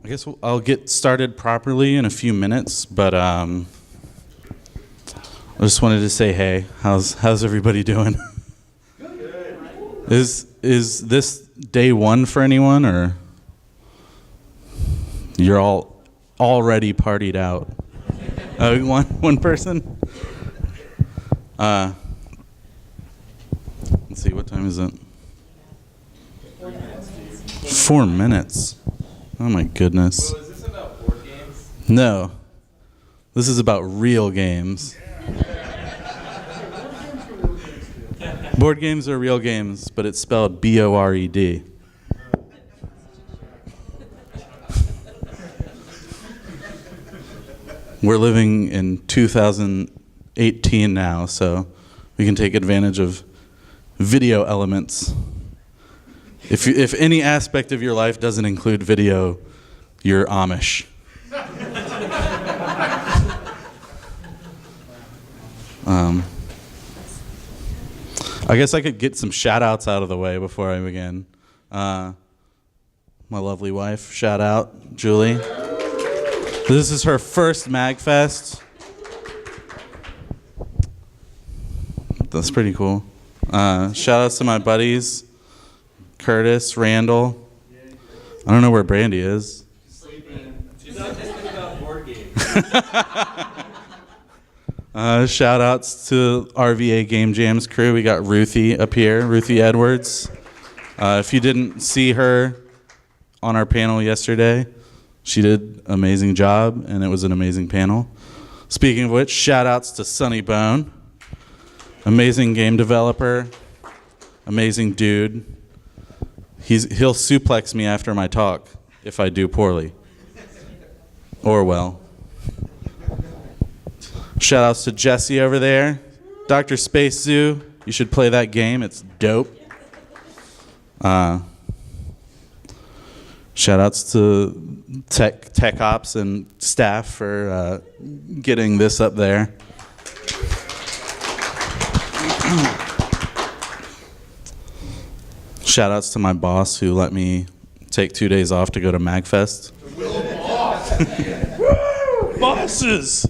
I guess I'll get started properly in a few minutes, but I just wanted to say, hey, how's everybody doing? Good. Is this day one for anyone, or you're all already partied out? One person. Let's see, what time is it? 4 minutes. Oh my goodness. Well, is this about board games? No. This is about real games. Board games are real games, but it's spelled B-O-R-E-D. We're living in 2018 now, so we can take advantage of video elements. If any aspect of your life doesn't include video, you're Amish. I guess I could get some shout-outs out of the way before I begin. My lovely wife, shout out, Julie. This is her first MAGFEst. That's pretty cool. Shout-outs to my buddies. Curtis, Randall. I don't know where Brandy is. Sleeping. She's not just thinking about board games. Shout outs to RVA Game Jams crew. We got Ruthie up here, Ruthie Edwards. If you didn't see her on our panel yesterday, she did an amazing job, and it was an amazing panel. Speaking of which, shout outs to Sunny Bone. Amazing game developer, amazing dude. He'll suplex me after my talk if I do poorly. Or well. Shout outs to Jesse over there. Dr. Space Zoo, you should play that game, it's dope. Shout outs to tech ops and staff for getting this up there. Shout outs to my boss who let me take 2 days off to go to MAGFEst. Bosses!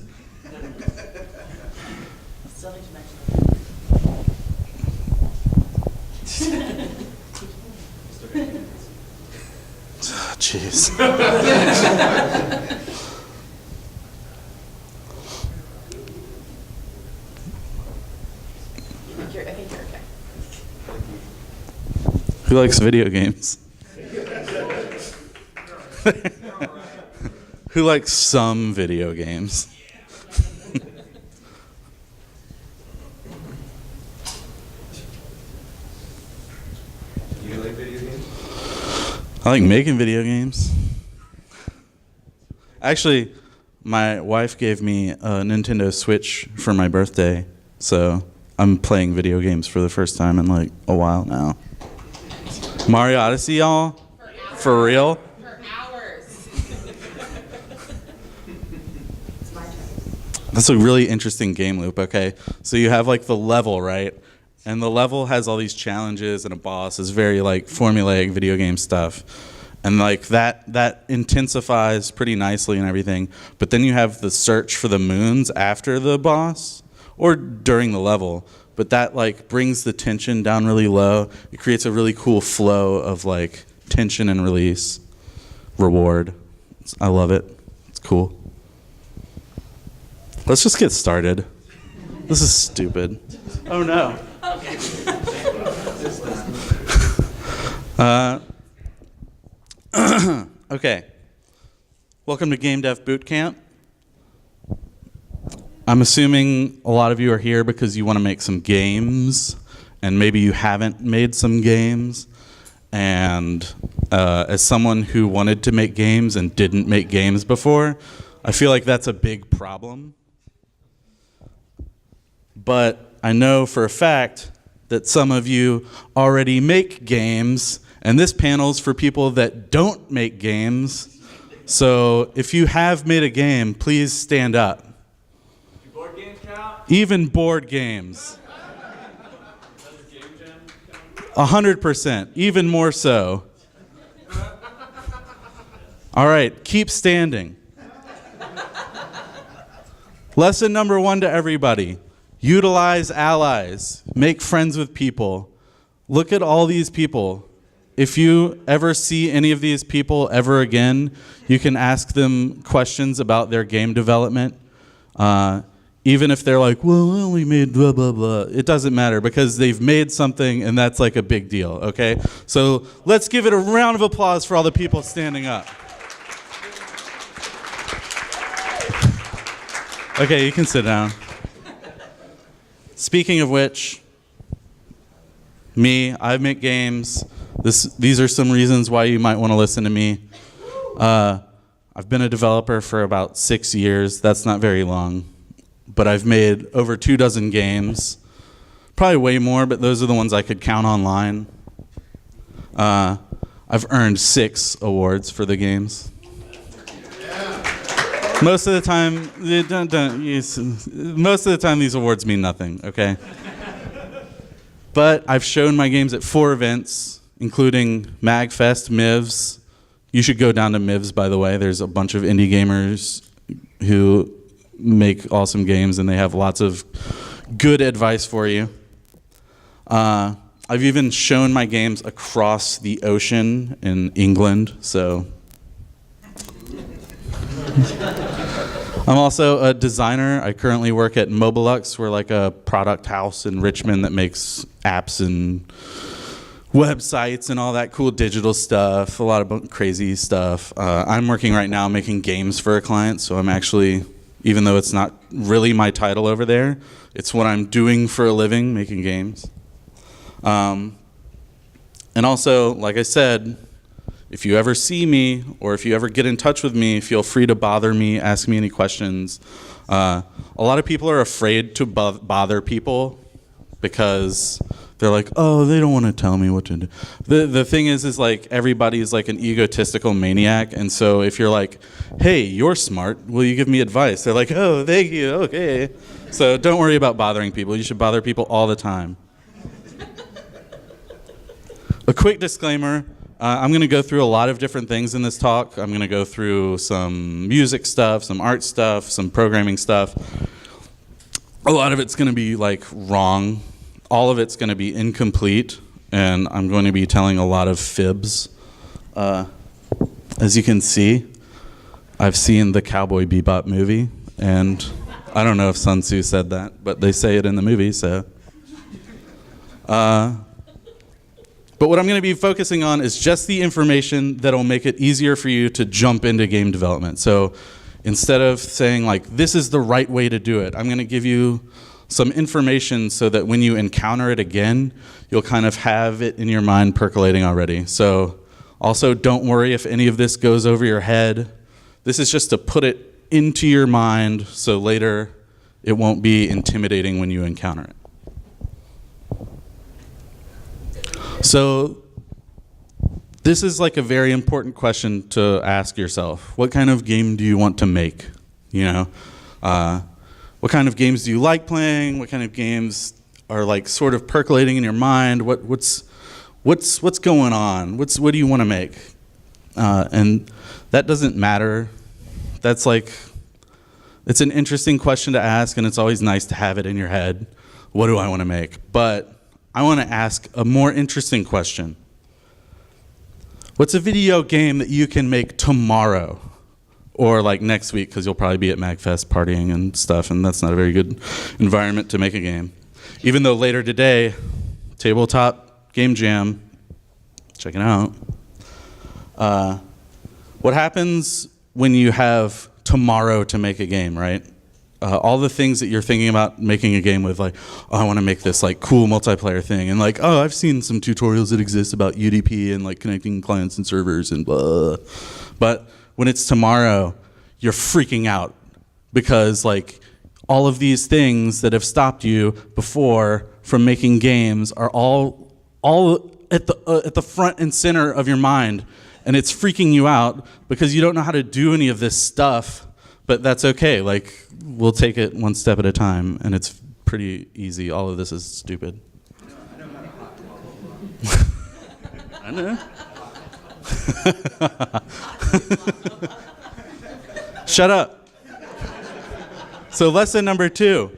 Jeez. I think you're okay. Who likes video games? Who likes some video games? You like video games? I like making video games. Actually, my wife gave me a Nintendo Switch for my birthday, so I'm playing video games for the first time in like a while now. Temari Odyssey, y'all? For real? For hours. That's a really interesting game loop, okay? So you have like the level, right? And the level has all these challenges and a boss. It's very like formulaic video game stuff. And like that intensifies pretty nicely and everything. But then you have the search for the moons after the boss or during the level. But that like brings the tension down really low. It creates a really cool flow of like tension and release, reward. I love it. It's cool. Let's just get started. This is stupid. Oh no. Okay. Welcome to Gamedev Bootcamp. I'm assuming a lot of you are here because you want to make some games, and maybe you haven't made some games. And as someone who wanted to make games and didn't make games before, I feel like that's a big problem. But I know for a fact that some of you already make games, and this panel's for people that don't make games. So if you have made a game, please stand up. Board games count? Even board games. Does Game Jam count? 100%, even more so. All right, keep standing. Lesson number 1 to everybody. Utilize allies. Make friends with people. Look at all these people. If you ever see any of these people ever again, you can ask them questions about their game development. Even if they're like, well, I only made blah, blah, blah. It doesn't matter because they've made something and that's like a big deal, okay? So let's give it a round of applause for all the people standing up. Okay, you can sit down. Speaking of which, I make games. These are some reasons why you might want to listen to me. I've been a developer for about 6 years. That's not very long. But I've made over 24 games. Probably way more, but those are the ones I could count online. I've earned 6 awards for the games. Most of the time, these awards mean nothing, okay? But I've shown my games at 4 events, including MAGFEst, MIVS. You should go down to MIVS, by the way. There's a bunch of indie gamers who make awesome games, and they have lots of good advice for you. I've even shown my games across the ocean in England, so... I'm also a designer. I currently work at Mobilux. We're like a product house in Richmond that makes apps and websites and all that cool digital stuff, a lot of crazy stuff. I'm working right now making games for a client, so I'm actually, even though it's not really my title over there, it's what I'm doing for a living, making games. And also, like I said, if you ever see me or if you ever get in touch with me, feel free to bother me, ask me any questions. A lot of people are afraid to bother people because they're like, oh, they don't want to tell me what to do. The thing is like everybody is like an egotistical maniac, and so if you're like, hey, you're smart, will you give me advice? They're like, oh, thank you, okay. So don't worry about bothering people. You should bother people all the time. A quick disclaimer. I'm going to go through a lot of different things in this talk. I'm going to go through some music stuff, some art stuff, some programming stuff. A lot of it's going to be like wrong. All of it's going to be incomplete, and I'm going to be telling a lot of fibs. As you can see, I've seen the Cowboy Bebop movie, and I don't know if Sun Tzu said that, but they say it in the movie, so... But what I'm going to be focusing on is just the information that'll make it easier for you to jump into game development. So instead of saying like, this is the right way to do it, I'm going to give you some information so that when you encounter it again, you'll kind of have it in your mind percolating already. So also don't worry if any of this goes over your head. This is just to put it into your mind so later it won't be intimidating when you encounter it. So this is like a very important question to ask yourself. What kind of game do you want to make? You know, what kind of games do you like playing? What kind of games are like sort of percolating in your mind? What's going on? What do you want to make? And that doesn't matter. That's like, it's an interesting question to ask, and it's always nice to have it in your head. What do I want to make? But I want to ask a more interesting question. What's a video game that you can make tomorrow? Or like next week, because you'll probably be at MAGFEst partying and stuff, and that's not a very good environment to make a game. Even though later today, Tabletop Game Jam, check it out. What happens when you have tomorrow to make a game, right? All the things that you're thinking about making a game with, like, oh, I want to make this like cool multiplayer thing, and like, oh, I've seen some tutorials that exist about UDP and like connecting clients and servers and blah. But when it's tomorrow, you're freaking out because like all of these things that have stopped you before from making games are all at the front and center of your mind, and it's freaking you out because you don't know how to do any of this stuff. But that's okay. Like, we'll take it one step at a time, and it's pretty easy. All of this is stupid. I know. Shut up. So lesson number 2.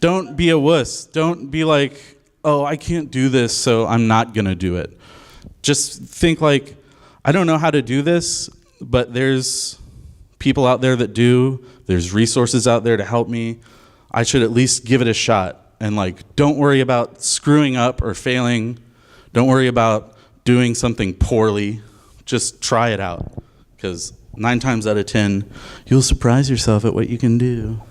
Don't be a wuss. Don't be like, oh, I can't do this, so I'm not going to do it. Just think like, I don't know how to do this, but there's people out there that do. There's resources out there to help me. I should at least give it a shot. And like, don't worry about screwing up or failing. Don't worry about doing something poorly. Just try it out. Because 9 times out of 10, you'll surprise yourself at what you can do.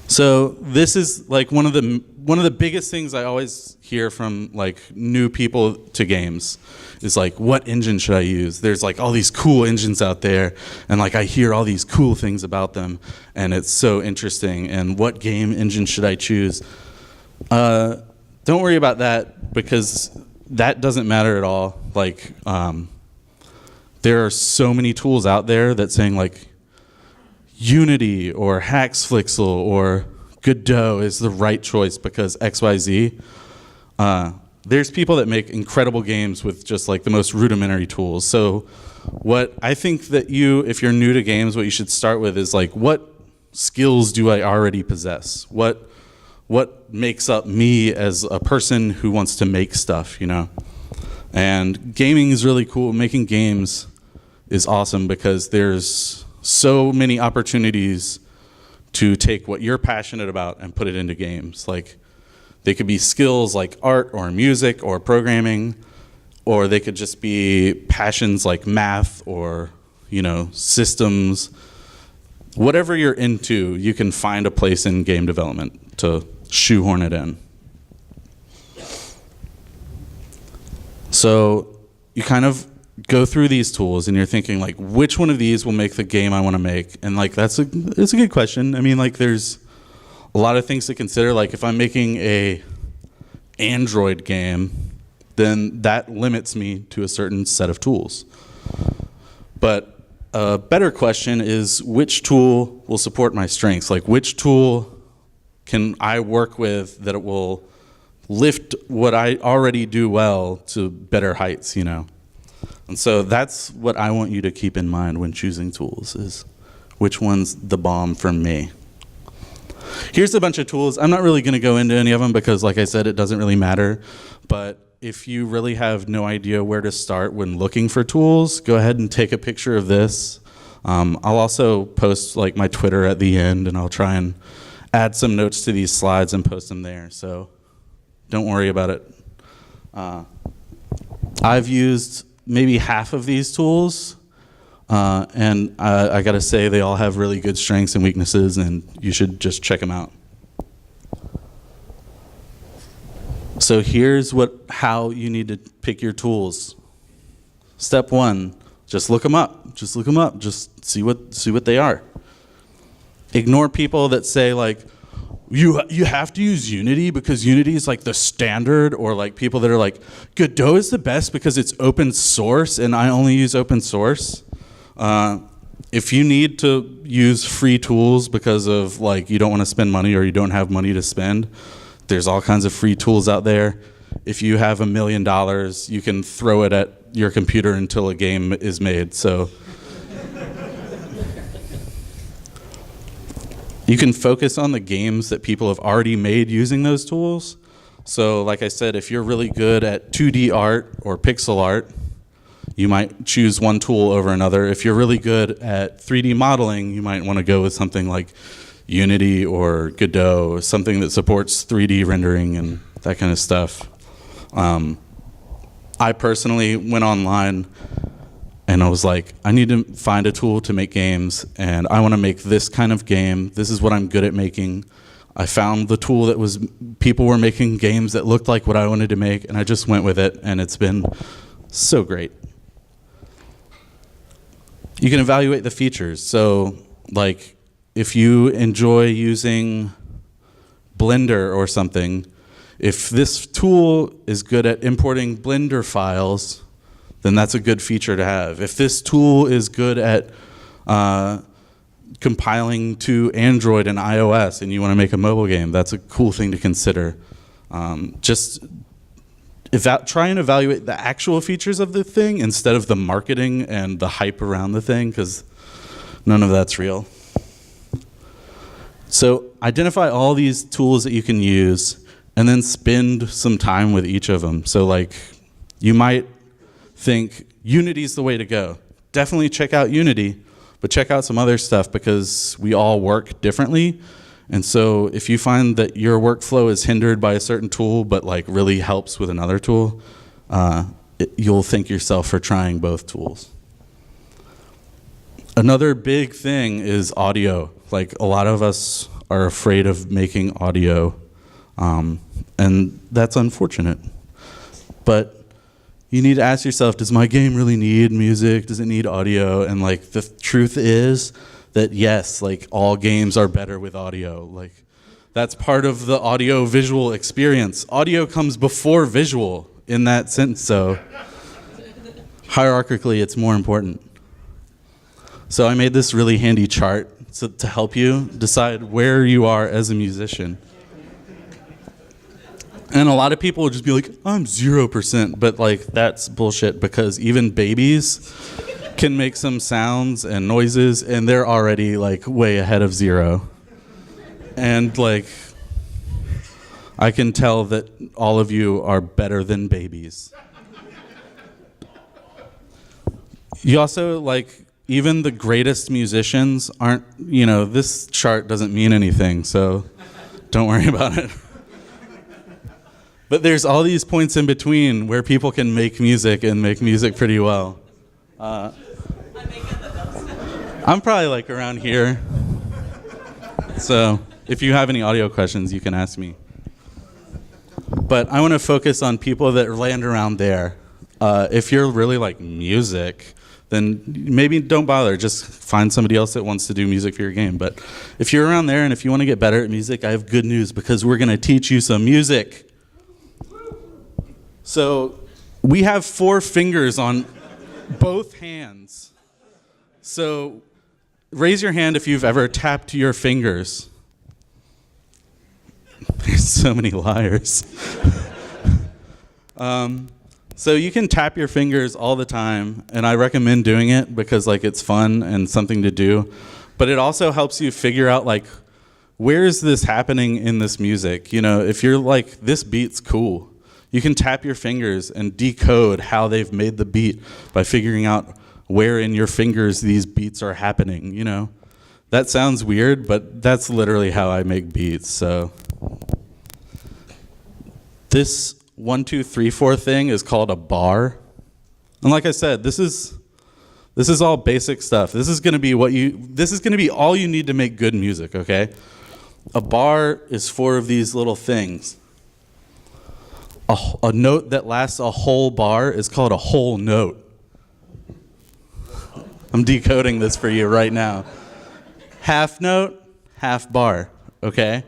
So this is like one of the biggest things I always hear from like new people to games is like, what engine should I use? There's like all these cool engines out there, and like I hear all these cool things about them, and it's so interesting. And what game engine should I choose? Don't worry about that, because that doesn't matter at all. Like there are so many tools out there that saying like Unity or Hacksflixel or Godot is the right choice because XYZ. There's people that make incredible games with just like the most rudimentary tools. So what I think that if you're new to games, what you should start with is like, what skills do I already possess? What makes up me as a person who wants to make stuff, you know? And gaming is really cool. Making games is awesome because there's so many opportunities to take what you're passionate about and put it into games. Like, they could be skills like art or music or programming, or they could just be passions like math or, you know, systems. Whatever you're into, you can find a place in game development to shoehorn it in. So you kind of go through these tools and you're thinking like, which one of these will make the game I want to make? And like, it's a good question. I mean, like, there's a lot of things to consider. Like, if I'm making a Android game, then that limits me to a certain set of tools. But a better question is, which tool will support my strengths? Like, which tool can I work with that it will lift what I already do well to better heights, you know? And so that's what I want you to keep in mind when choosing tools, is which one's the bomb for me. Here's a bunch of tools. I'm not really going to go into any of them because, like I said, it doesn't really matter. But if you really have no idea where to start when looking for tools, go ahead and take a picture of this. I'll also post like my Twitter at the end, and I'll try and add some notes to these slides and post them there. So don't worry about it. I've used maybe half of these tools, and I gotta say they all have really good strengths and weaknesses, and you should just check them out. So here's how you need to pick your tools. Step 1, just look them up. Just look them up. Just see what they are. Ignore people that say like, you have to use Unity because Unity is like the standard, or like people that are like, Godot is the best because it's open source and I only use open source. If you need to use free tools because of like you don't want to spend money or you don't have money to spend, there's all kinds of free tools out there. If you have $1 million, you can throw it at your computer until a game is made. So you can focus on the games that people have already made using those tools. So like I said, if you're really good at 2D art or pixel art, you might choose one tool over another. If you're really good at 3D modeling, you might want to go with something like Unity or Godot, or something that supports 3D rendering and that kind of stuff. I personally went online and I was like, I need to find a tool to make games, and I want to make this kind of game. This is what I'm good at making. I found the tool that was, people were making games that looked like what I wanted to make, and I just went with it, and it's been so great. You can evaluate the features. So, like, if you enjoy using Blender or something, if this tool is good at importing Blender files, then that's a good feature to have. If this tool is good at compiling to Android and iOS and you want to make a mobile game, that's a cool thing to consider. Just try and evaluate the actual features of the thing instead of the marketing and the hype around the thing, because none of that's real. So identify all these tools that you can use and then spend some time with each of them. So like you might think Unity's the way to go. Definitely check out Unity, but check out some other stuff because we all work differently. And so if you find that your workflow is hindered by a certain tool but like really helps with another tool, you'll thank yourself for trying both tools. Another big thing is audio. Like a lot of us are afraid of making audio, and that's unfortunate. But you need to ask yourself, does my game really need music? Does it need audio? And like the truth is that yes, like all games are better with audio. Like that's part of the audio visual experience. Audio comes before visual in that sense, so hierarchically it's more important. So I made this really handy chart to help you decide where you are as a musician. And a lot of people will just be like, I'm 0%, but like that's bullshit because even babies can make some sounds and noises and they're already like way ahead of 0. And like, I can tell that all of you are better than babies. You also like, even the greatest musicians aren't, this chart doesn't mean anything, so don't worry about it. But there's all these points in between where people can make music and make music pretty well. I'm probably like around here. So if you have any audio questions, you can ask me. But I want to focus on people that land around there. If you're really like music, then maybe don't bother. Just find somebody else that wants to do music for your game. But if you're around there and if you want to get better at music, I have good news because we're going to teach you some music. So we have 4 fingers on both hands. So raise your hand if you've ever tapped your fingers. There's so many liars. So you can tap your fingers all the time, and I recommend doing it because like it's fun and something to do. But it also helps you figure out like, where is this happening in this music? If you're like, this beat's cool, you can tap your fingers and decode how they've made the beat by figuring out where in your fingers these beats are happening, That sounds weird, but that's literally how I make beats, so. This 1, 2, 3, 4 thing is called a bar. And like I said, this is all basic stuff. This is gonna be all you need to make good music, okay? A bar is 4 of these little things. A note that lasts a whole bar is called a whole note. I'm decoding this for you right now. Half note, half bar, okay?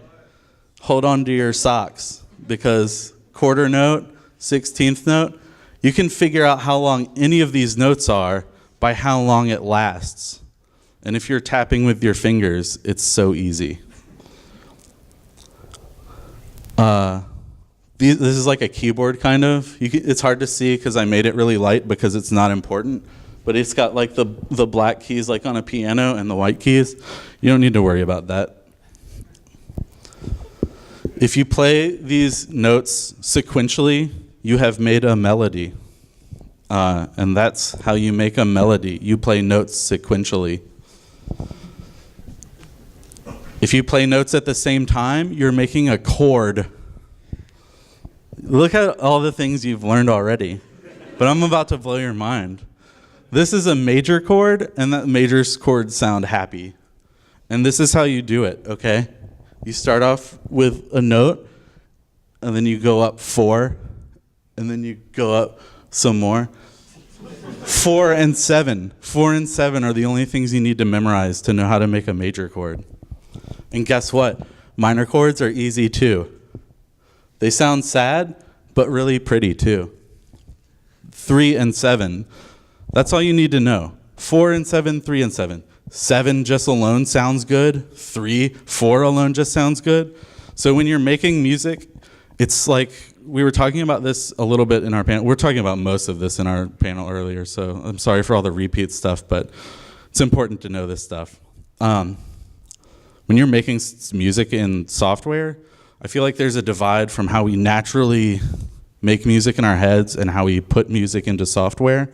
Hold on to your socks because quarter note, 16th note, you can figure out how long any of these notes are by how long it lasts. And if you're tapping with your fingers, it's so easy. This is like a keyboard kind of. It's hard to see because I made it really light because it's not important. But it's got like the black keys like on a piano and the white keys. You don't need to worry about that. If you play these notes sequentially, you have made a melody. And that's how you make a melody. You play notes sequentially. If you play notes at the same time, you're making a chord. Look at all the things you've learned already. But I'm about to blow your mind. This is a major chord, and that major chords sound happy. And this is how you do it, okay? You start off with a note, and then you go up 4, and then you go up some more. 4 and 7. 4 and 7 are the only things you need to memorize to know how to make a major chord. And guess what? Minor chords are easy too. They sound sad, but really pretty too. 3 and 7. That's all you need to know. 4 and 7, 3 and 7. 7 just alone sounds good. 3, 4 alone just sounds good. So when you're making music, it's like we were talking about this a little bit in our panel. We're talking about most of this in our panel earlier, so I'm sorry for all the repeat stuff, but it's important to know this stuff. When you're making music in software, I feel like there's a divide from how we naturally make music in our heads and how we put music into software.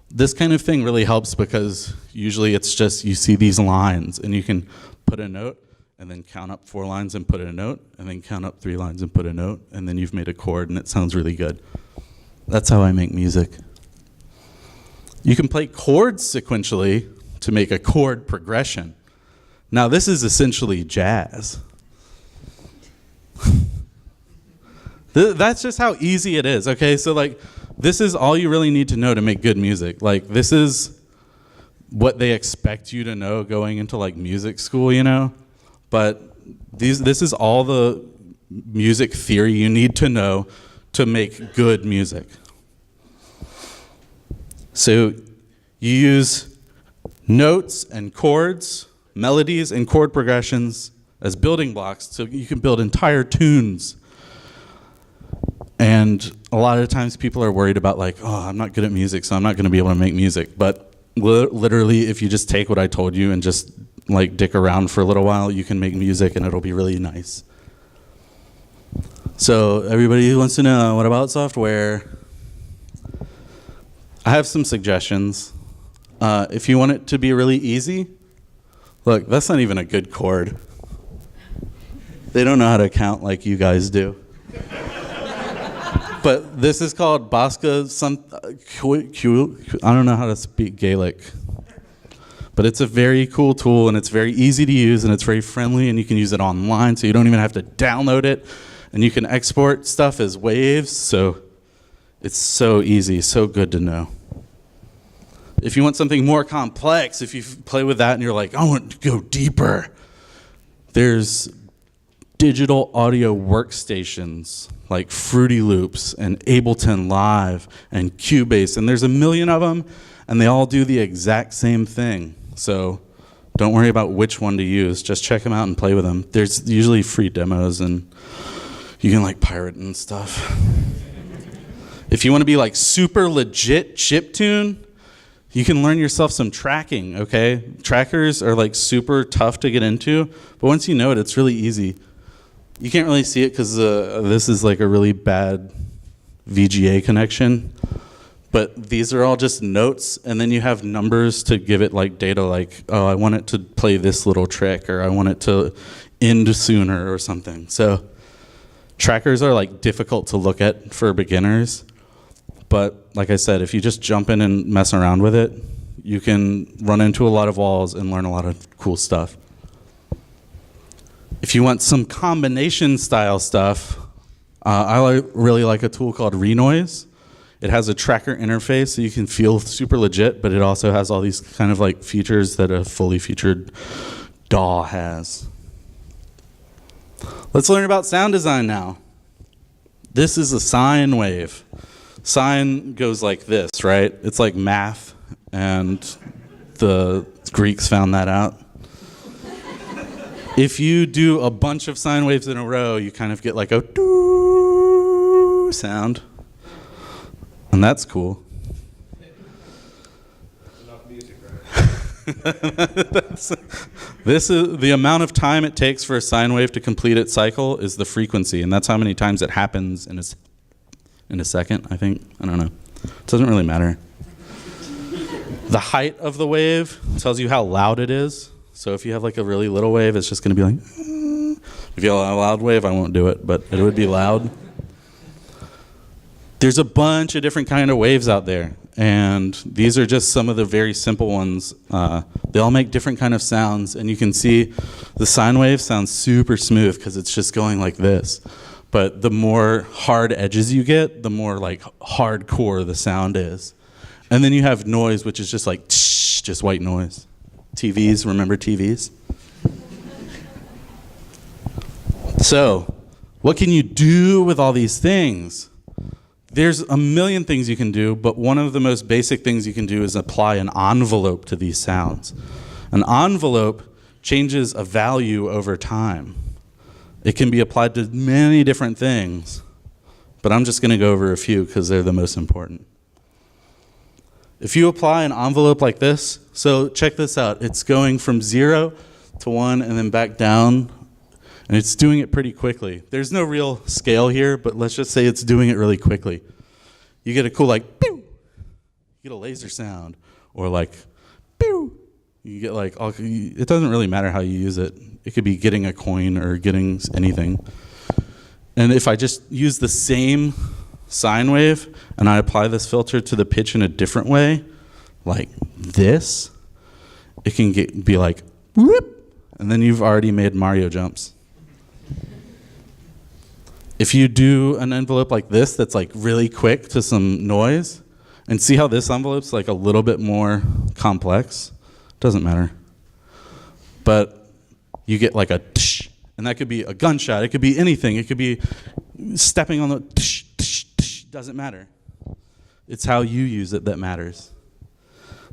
This kind of thing really helps because usually it's just you see these lines and you can put a note and then count up 4 lines and put in a note, and then count up 3 lines and put a note, and then you've made a chord and it sounds really good. That's how I make music. You can play chords sequentially to make a chord progression. Now this is essentially jazz. That's just how easy it is, okay? So like, this is all you really need to know to make good music. Like, this is what they expect you to know going into like music school, you know? But this is all the music theory you need to know to make good music. So you use notes and chords, melodies and chord progressions as building blocks so you can build entire tunes. And a lot of times people are worried about like, oh, I'm not good at music, so I'm not going to be able to make music. But literally, if you just take what I told you and just like dick around for a little while, you can make music and it'll be really nice. So everybody wants to know, what about software? I have some suggestions. If you want it to be really easy, look, that's not even a good chord. They don't know how to count like you guys do. But this is called Bosca, I don't know how to speak Gaelic. But it's a very cool tool, and it's very easy to use, and it's very friendly, and you can use it online, so you don't even have to download it. And you can export stuff as waves, so it's so easy, so good to know. If you want something more complex, if you play with that and you're like, I want to go deeper, there's digital audio workstations like Fruity Loops and Ableton Live and Cubase, and there's a million of them, and they all do the exact same thing. So don't worry about which one to use. Just check them out and play with them. There's usually free demos, and you can like pirate and stuff. If you want to be like super legit chiptune, you can learn yourself some tracking, okay? Trackers are like super tough to get into, but once you know it, it's really easy. You can't really see it because this is like a really bad VGA connection. But these are all just notes, and then you have numbers to give it like data like, oh, I want it to play this little trick, or I want it to end sooner or something. So trackers are like difficult to look at for beginners. But like I said, if you just jump in and mess around with it, you can run into a lot of walls and learn a lot of cool stuff. If you want some combination style stuff, I really like a tool called Renoise. It has a tracker interface, so you can feel super legit, but it also has all these kind of like features that a fully featured DAW has. Let's learn about sound design now. This is a sine wave. Sine goes like this, right? It's like math, and the Greeks found that out. If you do a bunch of sine waves in a row, you kind of get like a doo sound. And that's cool. Enough music, right? This is the amount of time it takes for a sine wave to complete its cycle is the frequency, and that's how many times it happens in a second, I think. I don't know. It doesn't really matter. The height of the wave tells you how loud it is. So if you have like a really little wave, it's just going to be like, if you have a loud wave, I won't do it, but it would be loud. There's a bunch of different kind of waves out there, and these are just some of the very simple ones. They all make different kind of sounds, and you can see the sine wave sounds super smooth because it's just going like this. But the more hard edges you get, the more like hardcore the sound is. And then you have noise, which is just like just white noise. TVs, remember TVs? So, what can you do with all these things? There's a million things you can do, but one of the most basic things you can do is apply an envelope to these sounds. An envelope changes a value over time. It can be applied to many different things, but I'm just going to go over a few because they're the most important. If you apply an envelope like this, so check this out. It's going from 0 to 1 and then back down, and it's doing it pretty quickly. There's no real scale here, but let's just say it's doing it really quickly. You get a cool like, pew! You get a laser sound, or like, pew! You get like, it doesn't really matter how you use it. It could be getting a coin or getting anything. And if I just use the same sine wave and I apply this filter to the pitch in a different way, like this, it can be like, whoop, and then you've already made Mario jumps. If you do an envelope like this that's like really quick to some noise, and see how this envelope's like a little bit more complex, doesn't matter. But you get like a tsh, and that could be a gunshot, it could be anything, it could be stepping on the tsh, tsh, tsh, doesn't matter. It's how you use it that matters.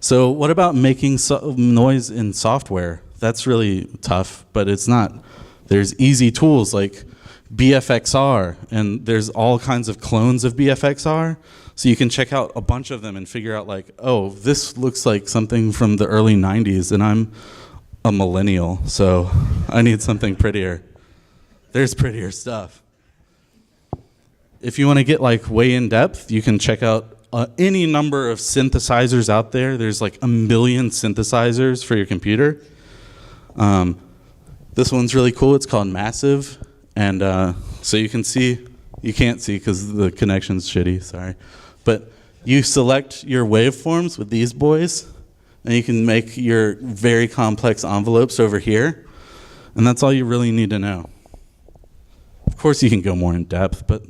So what about making noise in software? That's really tough, but it's not. There's easy tools like BFXR, and there's all kinds of clones of BFXR. So you can check out a bunch of them and figure out like, oh, this looks like something from the early 90s, and I'm a millennial, so I need something prettier. There's prettier stuff. If you want to get like way in depth, you can check out any number of synthesizers out there. There's like 1 million synthesizers for your computer. This one's really cool. It's called Massive. And so you can see, you can't see because the connection's shitty, sorry. But you select your waveforms with these boys, and you can make your very complex envelopes over here. And that's all you really need to know. Of course, you can go more in depth, but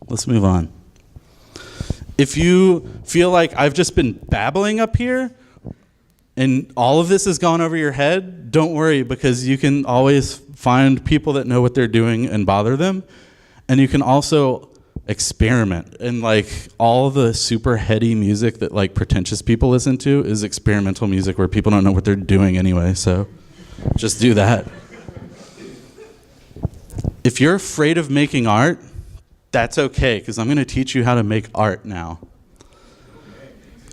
let's move on. If you feel like I've just been babbling up here, and all of this has gone over your head, don't worry, because you can always find people that know what they're doing and bother them. And you can also experiment. And like all the super heady music that like pretentious people listen to is experimental music where people don't know what they're doing anyway. So just do that. If you're afraid of making art, that's okay, because I'm going to teach you how to make art now.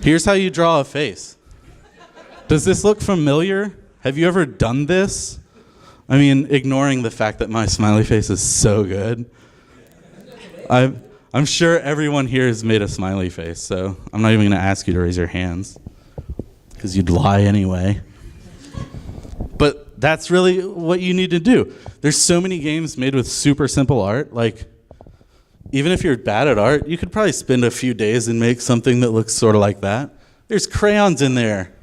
Here's how you draw a face. Does this look familiar? Have you ever done this? I mean, ignoring the fact that my smiley face is so good. I'm sure everyone here has made a smiley face, so I'm not even going to ask you to raise your hands, because you'd lie anyway. But that's really what you need to do. There's so many games made with super simple art. Like, even if you're bad at art, you could probably spend a few days and make something that looks sort of like that. There's crayons in there.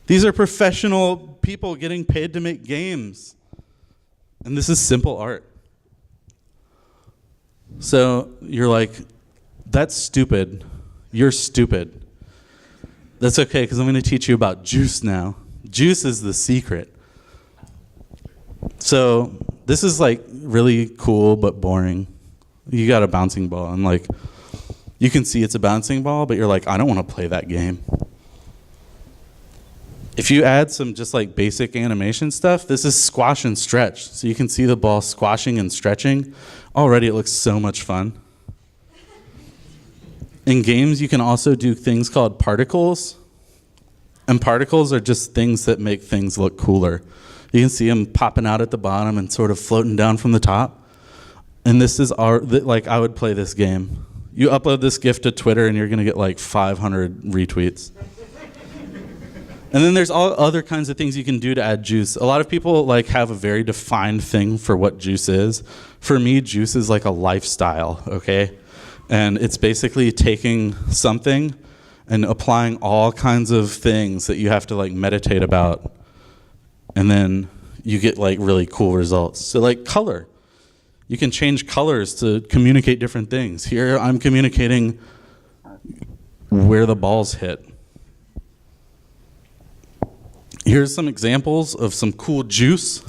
These are professional people getting paid to make games. And this is simple art. So you're like, that's stupid. You're stupid. That's okay, because I'm going to teach you about juice now. Juice is the secret. So this is like really cool but boring. You got a bouncing ball, and like, you can see it's a bouncing ball, but you're like, I don't want to play that game. If you add some just like basic animation stuff, this is squash and stretch. So you can see the ball squashing and stretching. Already it looks so much fun. In games, you can also do things called particles. And particles are just things that make things look cooler. You can see them popping out at the bottom and sort of floating down from the top. And this is like I would play this game. You upload this GIF to Twitter and you're going to get like 500 retweets. And then there's all other kinds of things you can do to add juice. A lot of people like have a very defined thing for what juice is. For me, juice is like a lifestyle, okay? And it's basically taking something and applying all kinds of things that you have to like meditate about. And then you get like really cool results. So like color. You can change colors to communicate different things. Here I'm communicating where the balls hit. Here's some examples of some cool juice.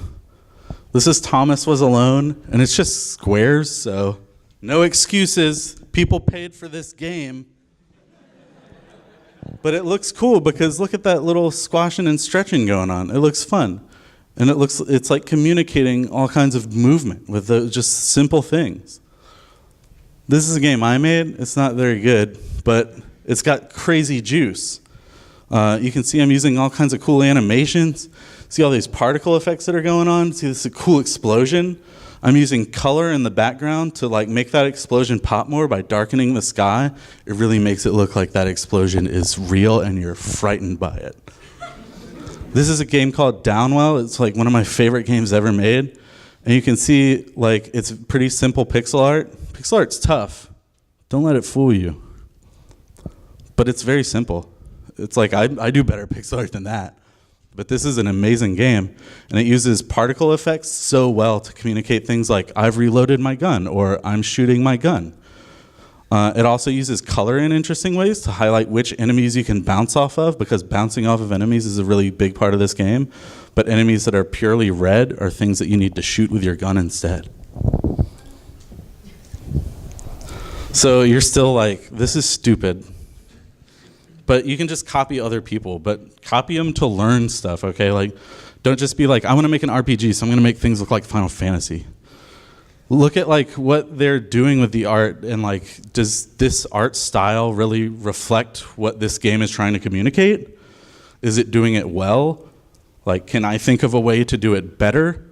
This is Thomas Was Alone, and it's just squares, so no excuses. People paid for this game. But it looks cool because look at that little squashing and stretching going on. It looks fun. And it's like communicating all kinds of movement with just simple things. This is a game I made. It's not very good, but it's got crazy juice. You can see I'm using all kinds of cool animations. See all these particle effects that are going on? See this is a cool explosion? I'm using color in the background to like make that explosion pop more by darkening the sky. It really makes it look like that explosion is real and you're frightened by it. This is a game called Downwell. It's like one of my favorite games ever made. And you can see like it's pretty simple pixel art. Pixel art's tough. Don't let it fool you. But it's very simple. It's like I do better pixel art than that. But this is an amazing game, and it uses particle effects so well to communicate things like I've reloaded my gun or I'm shooting my gun. It also uses color in interesting ways to highlight which enemies you can bounce off of, because bouncing off of enemies is a really big part of this game. But enemies that are purely red are things that you need to shoot with your gun instead. So you're still like, this is stupid. But you can just copy other people, but copy them to learn stuff, okay? Like, don't just be like, I want to make an RPG, so I'm going to make things look like Final Fantasy. Look at like what they're doing with the art, and like, does this art style really reflect what this game is trying to communicate? Is it doing it well? Like, can I think of a way to do it better?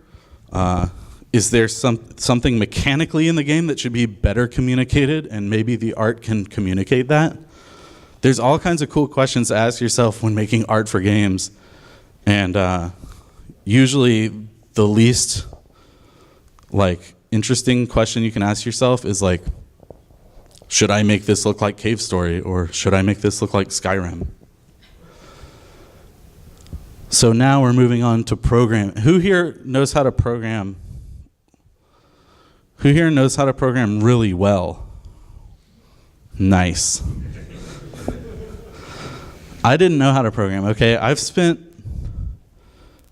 Is there something mechanically in the game that should be better communicated, and maybe the art can communicate that? There's all kinds of cool questions to ask yourself when making art for games. And usually the least like interesting question you can ask yourself is like, should I make this look like Cave Story, or should I make this look like Skyrim? So now we're moving on to program. Who here knows how to program? Who here knows how to program really well? Nice. I didn't know how to program, okay? I've spent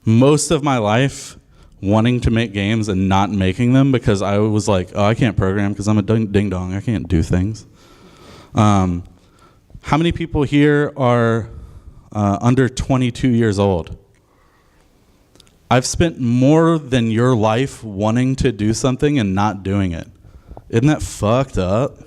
most of my life wanting to make games and not making them because I was like, oh, I can't program because I'm a ding-dong. I can't do things. How many people here are under 22 years old? I've spent more than your life wanting to do something and not doing it. Isn't that fucked up?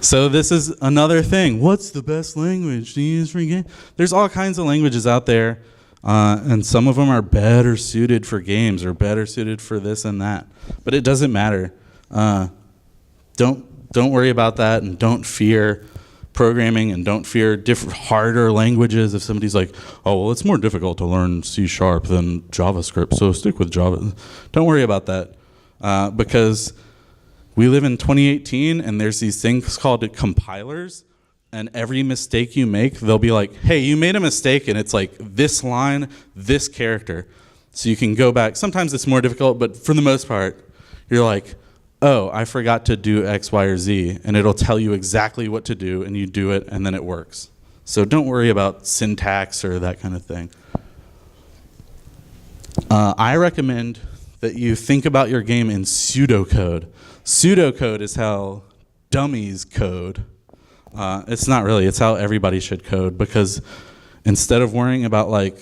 So this is another thing. What's the best language to use for a game? There's all kinds of languages out there, and some of them are better suited for games or better suited for this and that. But it doesn't matter. Don't worry about that, and don't fear programming, and don't fear different harder languages. If somebody's like, oh, well, it's more difficult to learn C# than JavaScript, so stick with Java. Don't worry about that, because we live in 2018, and there's these things called compilers, and every mistake you make, they'll be like, hey, you made a mistake, and it's like this line, this character. So you can go back. Sometimes it's more difficult, but for the most part, you're like, oh, I forgot to do X, Y, or Z, and it'll tell you exactly what to do, and you do it, and then it works. So don't worry about syntax or that kind of thing. I recommend that you think about your game in pseudocode. Pseudocode is how dummies code. It's not really, it's how everybody should code, because instead of worrying about like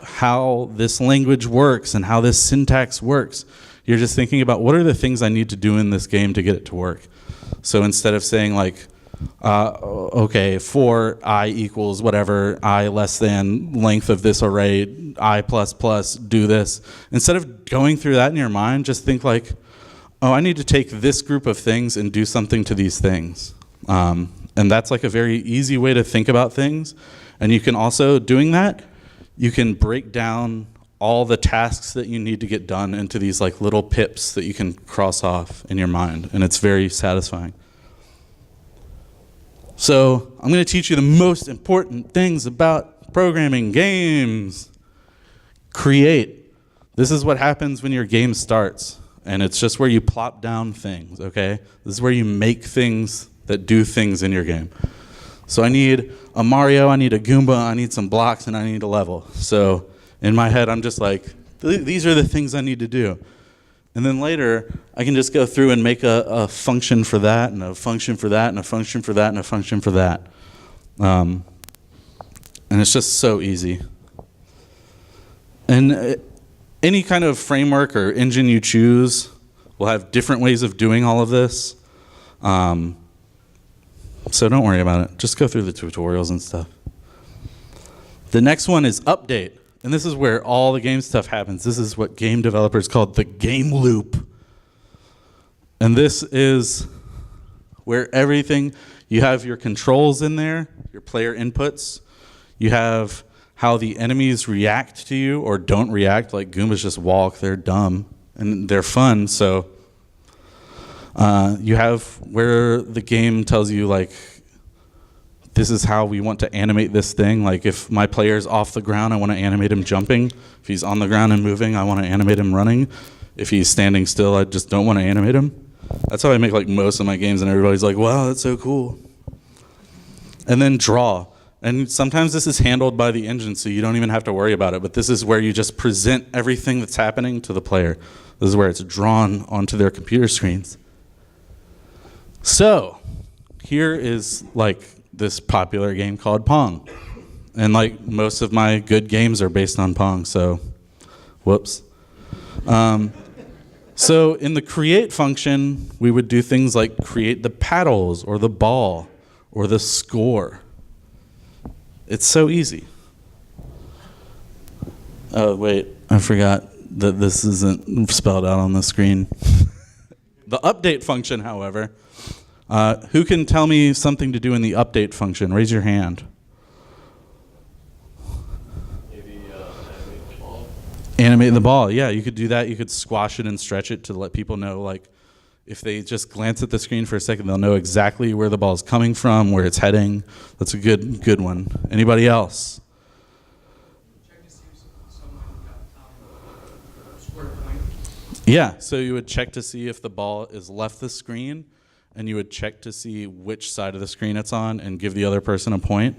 how this language works and how this syntax works, you're just thinking about what are the things I need to do in this game to get it to work. So instead of saying like, okay, for I equals whatever, I less than length of this array, I plus plus, do this. Instead of going through that in your mind, just think like, oh, I need to take this group of things and do something to these things. And that's like a very easy way to think about things. And you can also, doing that, you can break down all the tasks that you need to get done into these like little pips that you can cross off in your mind. And it's very satisfying. So I'm going to teach you the most important things about programming games. Create. This is what happens when your game starts. And it's just where you plop down things, okay? This is where you make things that do things in your game. So I need a Mario, I need a Goomba, I need some blocks, and I need a level. So in my head, I'm just like, these are the things I need to do. And then later, I can just go through and make a function for that, and a function for that, and a function for that, and a function for that. And it's just so easy. And any kind of framework or engine you choose, We'll have different ways of doing all of this. So don't worry about it. Just go through the tutorials and stuff. The next one is update. And this is where all the game stuff happens. This is what game developers call the game loop. And this is where everything, you have your controls in there, your player inputs. You have how the enemies react to you or don't react. Like Goombas just walk, they're dumb, and they're fun. So you have where the game tells you, like, this is how we want to animate this thing. Like if my player's off the ground, I want to animate him jumping. If he's on the ground and moving, I want to animate him running. If he's standing still, I just don't want to animate him. That's how I make like most of my games, and everybody's like, wow, that's so cool. And then draw. And sometimes this is handled by the engine, so you don't even have to worry about it. But this is where you just present everything that's happening to the player. This is where it's drawn onto their computer screens. So here is like this popular game called Pong. And like most of my good games are based on Pong, so whoops. So in the create function, we would do things like create the paddles or the ball or the score. It's so easy. Oh, wait, I forgot that this isn't spelled out on the screen. The update function, however, who can tell me something to do in the update function? Raise your hand. Maybe animate the ball. Animate the ball, yeah, you could do that. You could squash it and stretch it to let people know, like, if they just glance at the screen for a second, they'll know exactly where the ball is coming from, where it's heading. That's a good one. Anybody else? Check to see if someone got scored a point. Yeah, so you would check to see if the ball is left the screen, and you would check to see which side of the screen it's on and give the other person a point.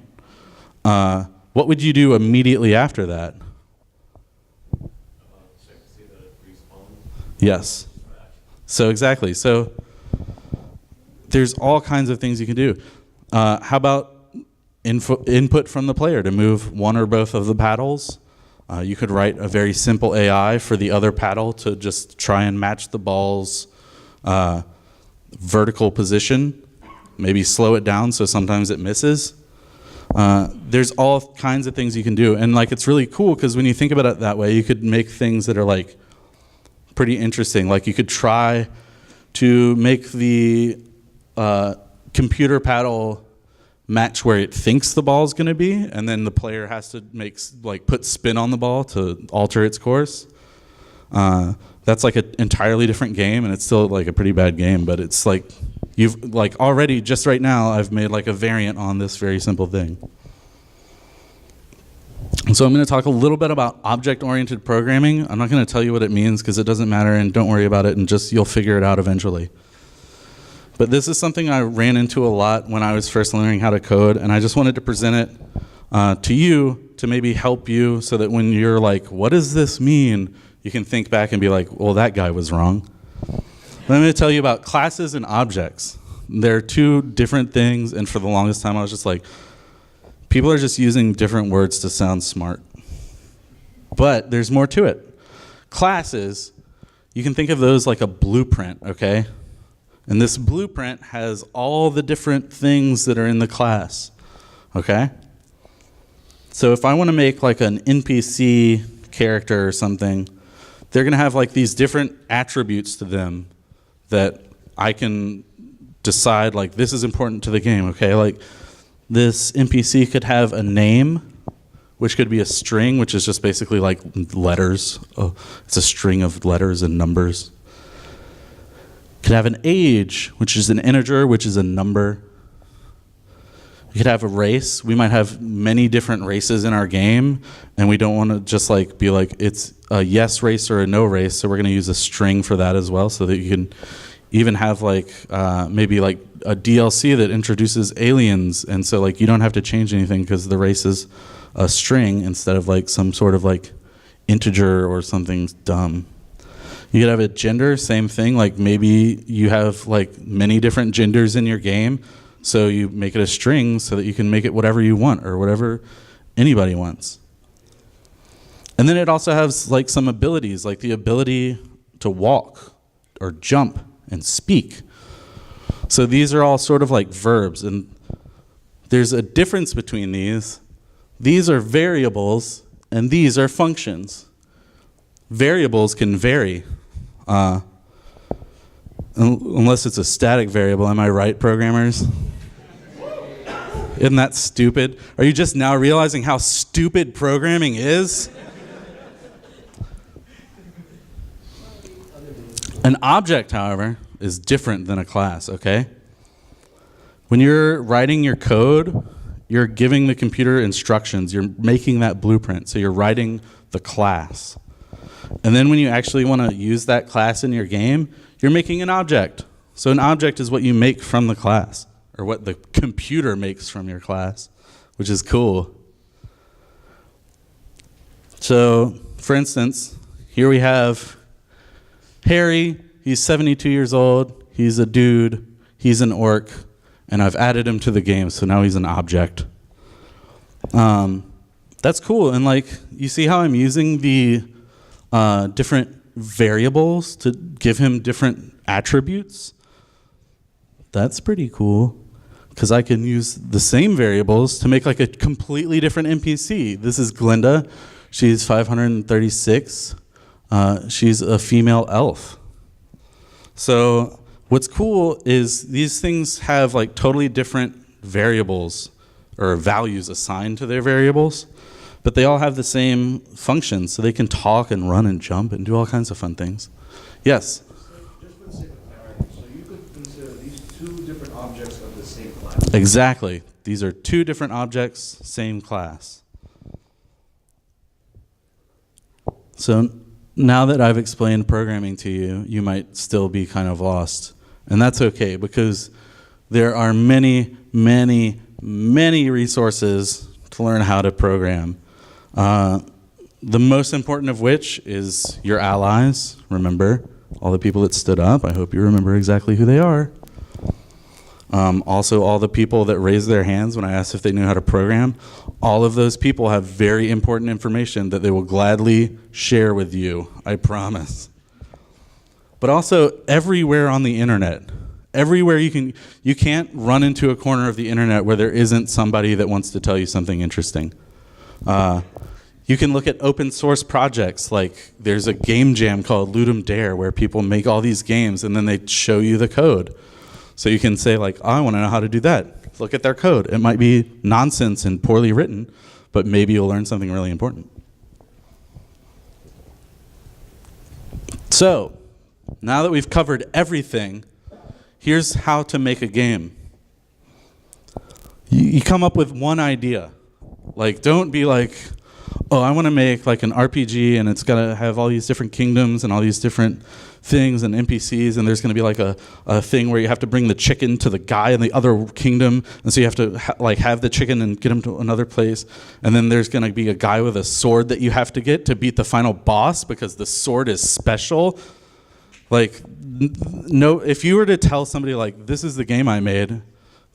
What would you do immediately after that? Check to see that it respawns. Yes. So exactly. So there's all kinds of things you can do. How about input from the player to move one or both of the paddles? You could write a very simple AI for the other paddle to just try and match the ball's vertical position, maybe slow it down so sometimes it misses. There's all kinds of things you can do. And like it's really cool because when you think about it that way, you could make things that are like pretty interesting. Like you could try to make the computer paddle match where it thinks the ball is going to be, and then the player has to put spin on the ball to alter its course. That's like an entirely different game, and it's still like a pretty bad game, but it's like you've like already just right now I've made like a variant on this very simple thing. And so I'm going to talk a little bit about object-oriented programming. I'm not going to tell you what it means because it doesn't matter, and don't worry about it, and just you'll figure it out eventually. But this is something I ran into a lot when I was first learning how to code, and I just wanted to present it to you to maybe help you so that when you're like, what does this mean? You can think back and be like, well, that guy was wrong. But I'm going to tell you about classes and objects. They're two different things, and for the longest time I was just like, people are just using different words to sound smart. But there's more to it. Classes, you can think of those like a blueprint, okay? And this blueprint has all the different things that are in the class, okay? So if I want to make like an NPC character or something, they're going to have like these different attributes to them that I can decide like this is important to the game, okay? Like this NPC could have a name, which could be a string, which is just basically like letters. Oh, it's a string of letters and numbers. Could have an age, which is an integer, which is a number. We could have a race. We might have many different races in our game, and we don't want to just like be like it's a yes race or a no race, so we're going to use a string for that as well, so that you can even have like maybe like a DLC that introduces aliens, and so like you don't have to change anything because the race is a string instead of like some sort of like integer or something dumb. You could have a gender, same thing. Like maybe you have like many different genders in your game, so you make it a string so that you can make it whatever you want or whatever anybody wants. And then it also has like some abilities, like the ability to walk. or jump and speak. So these are all sort of like verbs, and there's a difference between these. These are variables, and these are functions. Variables can vary, unless it's a static variable. Am I right, programmers? Isn't that stupid? Are you just now realizing how stupid programming is? An object, however, is different than a class, okay? When you're writing your code, you're giving the computer instructions. You're making that blueprint, so you're writing the class. And then when you actually want to use that class in your game, you're making an object. So an object is what you make from the class, or what the computer makes from your class, which is cool. So, for instance, here we have Harry. He's 72 years old. He's a dude. He's an orc. And I've added him to the game, so now he's an object. That's cool. And like, you see how I'm using the different variables to give him different attributes? That's pretty cool, because I can use the same variables to make like a completely different NPC. This is Glinda. She's 536. She's a female elf. So what's cool is these things have like totally different variables or values assigned to their variables, but they all have the same functions, so they can talk and run and jump and do all kinds of fun things. Yes? So just for the sake of clarity, so you could consider these two different objects of the same class? Exactly. These are two different objects, same class. So now that I've explained programming to you, you might still be kind of lost. And that's okay, because there are many, many, many resources to learn how to program. The most important of which is your allies. Remember, all the people that stood up. I hope you remember exactly who they are. Also, all the people that raised their hands when I asked if they knew how to program. All of those people have very important information that they will gladly share with you, I promise. But also, everywhere on the internet, everywhere you can't run into a corner of the internet where there isn't somebody that wants to tell you something interesting. You can look at open source projects, like there's a game jam called Ludum Dare where people make all these games and then they show you the code. So you can say like, oh, I want to know how to do that. Look at their code. It might be nonsense and poorly written, but maybe you'll learn something really important. So, now that we've covered everything, here's how to make a game. You come up with one idea. Like, don't be like, oh, I want to make like an RPG and it's got to have all these different kingdoms and all these different things and NPCs, and there's going to be like a thing where you have to bring the chicken to the guy in the other kingdom, and so you have to have the chicken and get him to another place, and then there's going to be a guy with a sword that you have to get to beat the final boss because the sword is special. Like, no, if you were to tell somebody like, this is the game I made,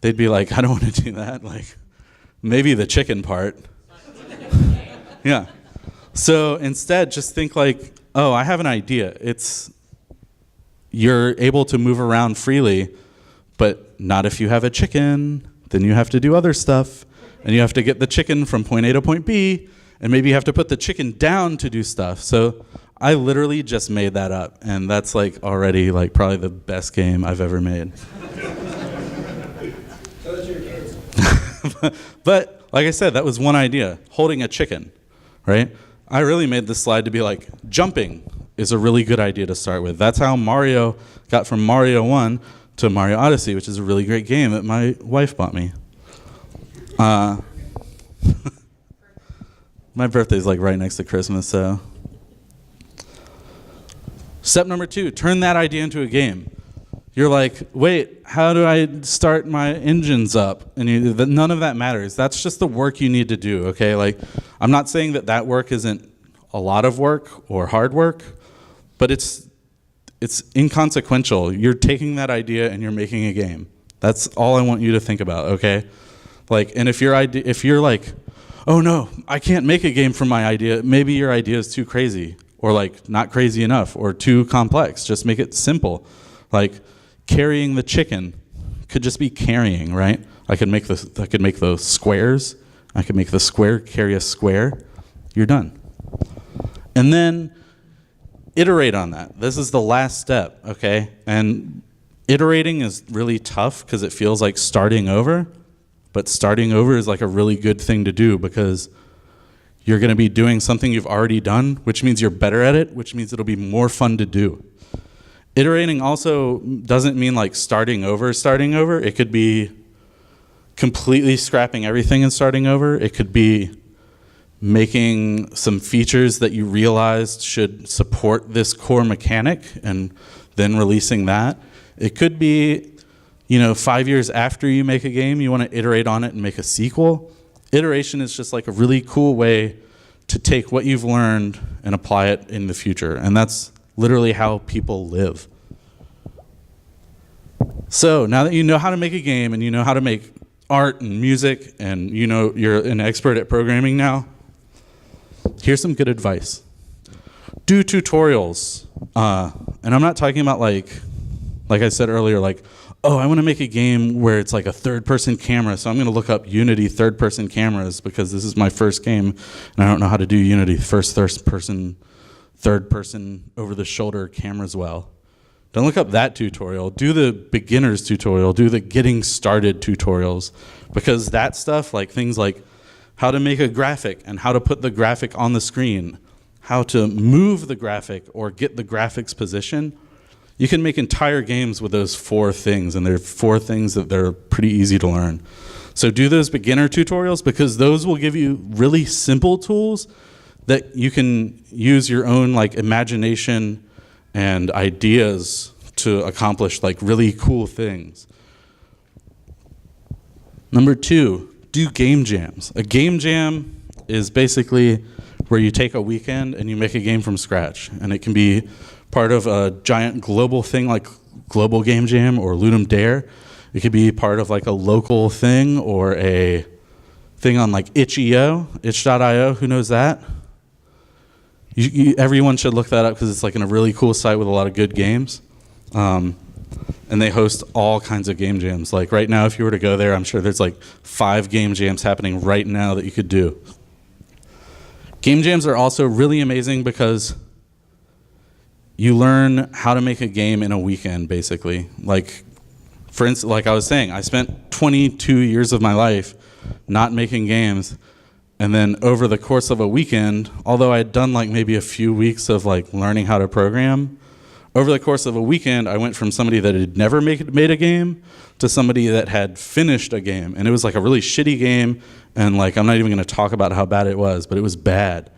they'd be like, I don't want to do that. Like, maybe the chicken part. Yeah. So instead, just think like, oh, I have an idea. You're able to move around freely, but not if you have a chicken. Then you have to do other stuff, and you have to get the chicken from point A to point B, and maybe you have to put the chicken down to do stuff. So I literally just made that up, and that's like already like probably the best game I've ever made. So does your kids. But like I said, that was one idea, holding a chicken, right? I really made this slide to be like, jumping is a really good idea to start with. That's how Mario got from Mario 1 to Mario Odyssey, which is a really great game that my wife bought me. My birthday's like right next to Christmas, so. Step number 2, turn that idea into a game. You're like, wait, how do I start my engines up? And none of that matters. That's just the work you need to do, okay? Like, I'm not saying that work isn't a lot of work or hard work, but it's inconsequential. You're taking that idea and you're making a game. That's all I want you to think about, okay? Like, and if you're like, oh no, I can't make a game from my idea, maybe your idea is too crazy. or like not crazy enough or too complex. Just make it simple. Like carrying the chicken could just be carrying, right? I could make the squares. I could make the square carry a square. You're done. And then iterate on that. This is the last step, okay? And iterating is really tough because it feels like starting over, but starting over is like a really good thing to do because you're going to be doing something you've already done, which means you're better at it, which means it'll be more fun to do. Iterating also doesn't mean like starting over. It could be completely scrapping everything and starting over. It could be making some features that you realized should support this core mechanic and then releasing that. It could be, 5 years after you make a game, you want to iterate on it and make a sequel. Iteration is just like a really cool way to take what you've learned and apply it in the future. And that's literally how people live. So now that you know how to make a game and you know how to make art and music and you're an expert at programming now, here's some good advice. Do tutorials. And I'm not talking about like I said earlier, like, oh, I want to make a game where it's like a third-person camera, so I'm going to look up Unity third-person cameras because this is my first game, and I don't know how to do Unity third-person, over-the-shoulder cameras well. Don't look up that tutorial. Do the beginner's tutorial. Do the getting started tutorials, because that stuff, like things like how to make a graphic and how to put the graphic on the screen, how to move the graphic or get the graphics position, you can make entire games with those 4 things, and they're 4 things that they're pretty easy to learn. So do those beginner tutorials because those will give you really simple tools that you can use your own like imagination and ideas to accomplish like really cool things. Number 2, do game jams. A game jam is basically where you take a weekend and you make a game from scratch, and it can be part of a giant global thing like Global Game Jam or Ludum Dare. It could be part of like a local thing or a thing on like itch.io. Who knows that? Everyone should look that up because it's like in a really cool site with a lot of good games. And they host all kinds of game jams. Like right now, if you were to go there, I'm sure there's like 5 game jams happening right now that you could do. Game jams are also really amazing because you learn how to make a game in a weekend, basically. Like, for instance, like I was saying, I spent 22 years of my life not making games, and then over the course of a weekend, although I had done like maybe a few weeks of like learning how to program, over the course of a weekend, I went from somebody that had never made a game to somebody that had finished a game. And it was like a really shitty game, and like I'm not even going to talk about how bad it was, but it was bad.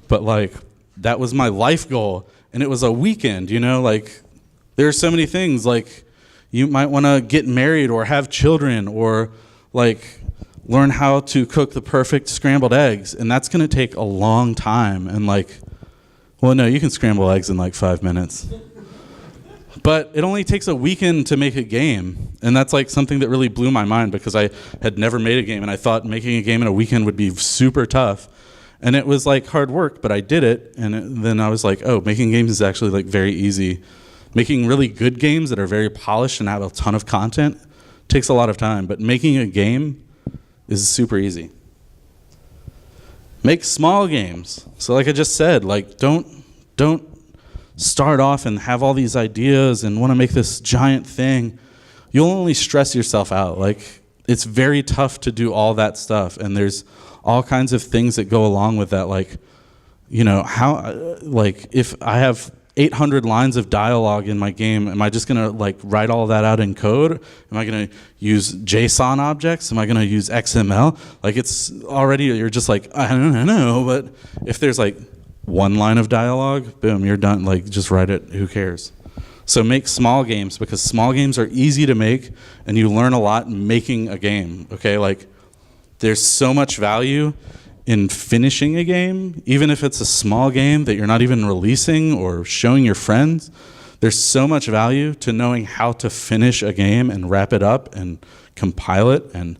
But like that was my life goal. And it was a weekend, like there are so many things, like you might want to get married or have children or like learn how to cook the perfect scrambled eggs. And that's going to take a long time. And like, well, no, you can scramble eggs in like 5 minutes. But it only takes a weekend to make a game. And that's like something that really blew my mind because I had never made a game. And I thought making a game in a weekend would be super tough. And it was like hard work, but I did it. And then I was like, oh, making games is actually like very easy. Making really good games that are very polished and have a ton of content takes a lot of time. But making a game is super easy. Make small games. So like I just said, like don't start off and have all these ideas and want to make this giant thing. You'll only stress yourself out. Like it's very tough to do all that stuff. And there's all kinds of things that go along with that, like, if I have 800 lines of dialogue in my game, am I just gonna like write all that out in code? Am I gonna use JSON objects? Am I gonna use XML? Like it's already, you're just like, I don't know, but if there's like 1 line of dialogue, boom, you're done, like just write it, who cares? So make small games because small games are easy to make and you learn a lot making a game, okay? Like, there's so much value in finishing a game, even if it's a small game that you're not even releasing or showing your friends. There's so much value to knowing how to finish a game and wrap it up and compile it and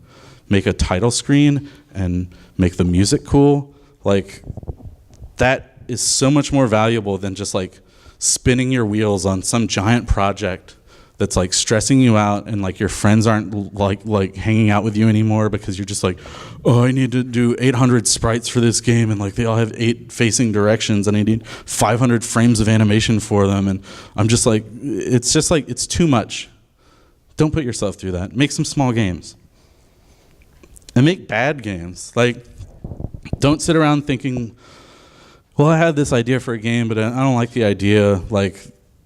make a title screen and make the music cool. Like that is so much more valuable than just like spinning your wheels on some giant project that's like stressing you out, and like your friends aren't like hanging out with you anymore because you're just like, oh, I need to do 800 sprites for this game, and like they all have 8 facing directions, and I need 500 frames of animation for them, and I'm just like, it's too much. Don't put yourself through that. Make some small games. And make bad games. Like, don't sit around thinking, well, I had this idea for a game, but I don't like the idea. Like,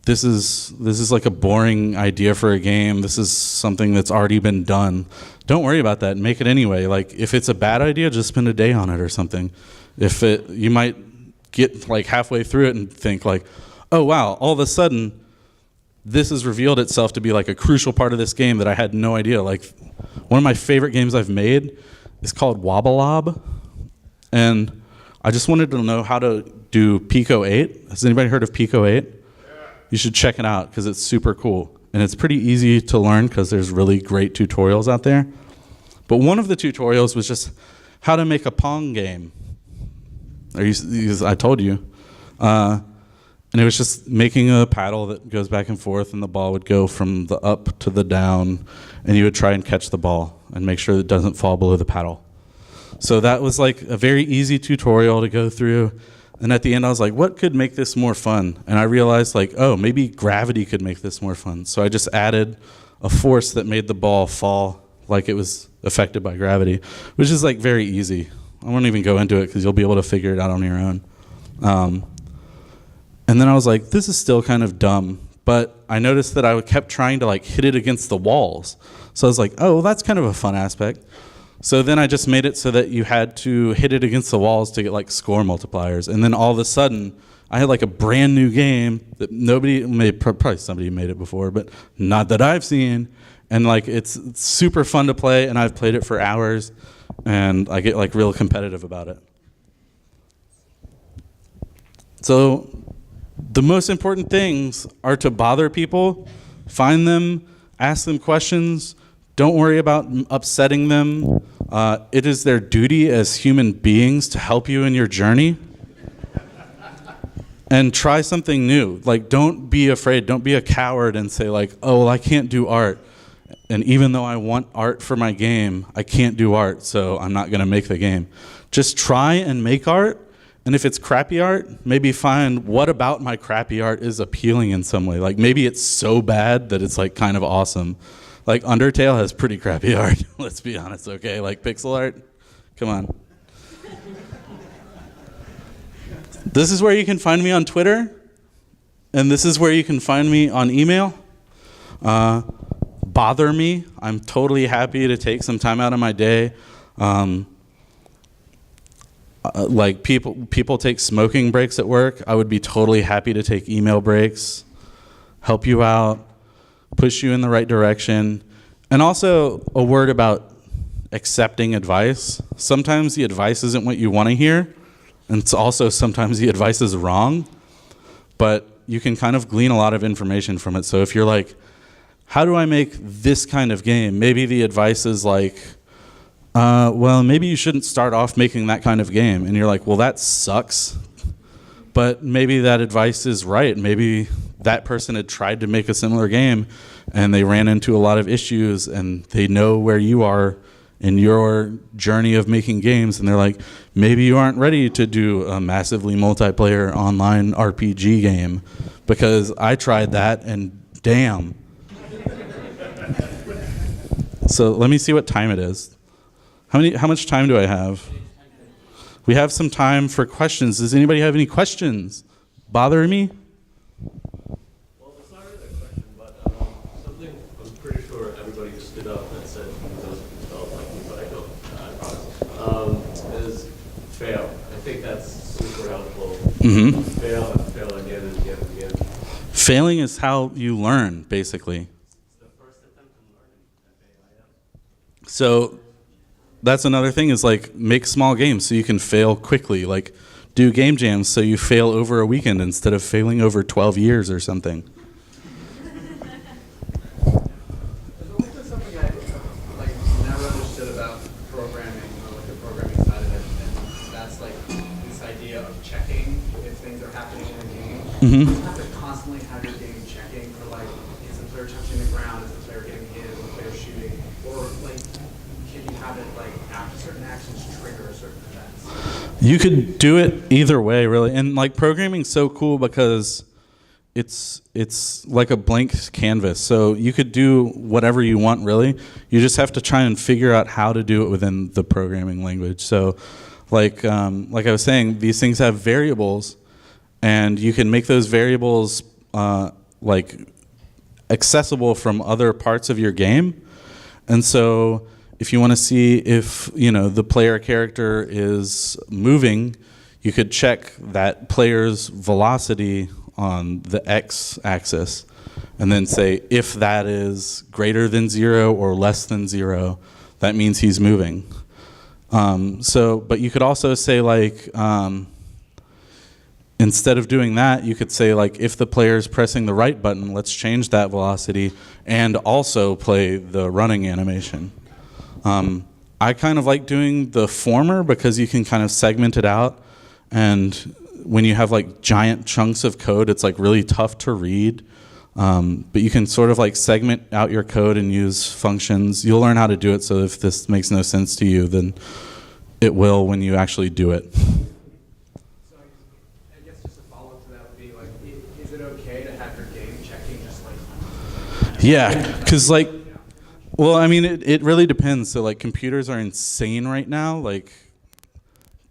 this is like a boring idea for a game. This is something that's already been done. Don't worry about that. Make it anyway. Like, if it's a bad idea, just spend a day on it or something. You might get like halfway through it and think like, oh wow, all of a sudden, this has revealed itself to be like a crucial part of this game that I had no idea. Like, one of my favorite games I've made is called Wobblelob, and I just wanted to know how to do Pico 8. Has anybody heard of Pico 8? You should check it out because it's super cool. And it's pretty easy to learn because there's really great tutorials out there. But one of the tutorials was just how to make a Pong game. I told you. And it was just making a paddle that goes back and forth, and the ball would go from the up to the down, and you would try and catch the ball and make sure that it doesn't fall below the paddle. So that was like a very easy tutorial to go through. And at the end, I was like, what could make this more fun? And I realized, like, oh, maybe gravity could make this more fun. So I just added a force that made the ball fall like it was affected by gravity, which is, like, very easy. I won't even go into it because you'll be able to figure it out on your own. And then I was like, this is still kind of dumb. But I noticed that I kept trying to, like, hit it against the walls. So I was like, oh, well, that's kind of a fun aspect. So then I just made it so that you had to hit it against the walls to get like score multipliers. And then all of a sudden, I had like a brand new game that nobody made, probably somebody made it before, but not that I've seen. And like it's super fun to play, and I've played it for hours, and I get like real competitive about it. So the most important things are to bother people, find them, ask them questions. Don't worry about upsetting them. It is their duty as human beings to help you in your journey. And try something new. Like, don't be afraid. Don't be a coward and say like, oh, well, I can't do art. And even though I want art for my game, I can't do art, so I'm not going to make the game. Just try and make art. And if it's crappy art, maybe find what about my crappy art is appealing in some way. Like, maybe it's so bad that it's like kind of awesome. Like, Undertale has pretty crappy art, let's be honest, okay? Like, pixel art, come on. This is where you can find me on Twitter, and this is where you can find me on email. Bother me. I'm totally happy to take some time out of my day. Like, people take smoking breaks at work. I would be totally happy to take email breaks, help you out, push you in the right direction. And also a word about accepting advice. Sometimes the advice isn't what you want to hear, and it's also sometimes the advice is wrong, but you can kind of glean a lot of information from it. So if you're like, how do I make this kind of game? Maybe the advice is like, well, maybe you shouldn't start off making that kind of game. And you're like, well, that sucks. But maybe that advice is right. Maybe that person had tried to make a similar game and they ran into a lot of issues, and they know where you are in your journey of making games, and they're like, maybe you aren't ready to do a massively multiplayer online RPG game, because I tried that and damn. So let me see what time it is. How much time do I have? We have some time for questions. Does anybody have any questions? Bother me? Well, it's not really a question, but something I'm pretty sure everybody just stood up and said, those who felt like me, but I don't, I promise, is fail. I think that's super helpful. Mm-hmm. Fail and fail again and again and again. Failing is how you learn, basically. It's the first attempt in learning at AIM. So that's another thing, is like make small games so you can fail quickly. Like do game jams so you fail over a weekend instead of failing over 12 years or something. There's always been something I like never understood about programming, or like the programming side of it, and that's like this idea of checking if You have to constantly have your game checking for like, is the player touching the ground, is the player getting hit, is the player shooting, or like, can you have it like after certain actions trigger certain events? You could do it either way, really. And like programming's so cool because it's like a blank canvas. So you could do whatever you want, really. You just have to try and figure out how to do it within the programming language. So like I was saying, these things have variables, and you can make those variables like accessible from other parts of your game. And so if you want to see if, you know, the player character is moving, you could check that player's velocity on the x-axis and then say if that is greater than 0 or less than 0, that means he's moving. But you could also say like, instead of doing that, you could say like if the player is pressing the right button, let's change that velocity and also play the running animation. I kind of like doing the former because you can kind of segment it out, and when you have like giant chunks of code, it's like really tough to read. But you can sort of like segment out your code and use functions. You'll learn how to do it, so if this makes no sense to you, then it will when you actually do it. So I guess just a follow-up to that would be like, is it okay to have your game checking just like? Yeah, because like, well, I mean, it really depends. So like computers are insane right now. Like,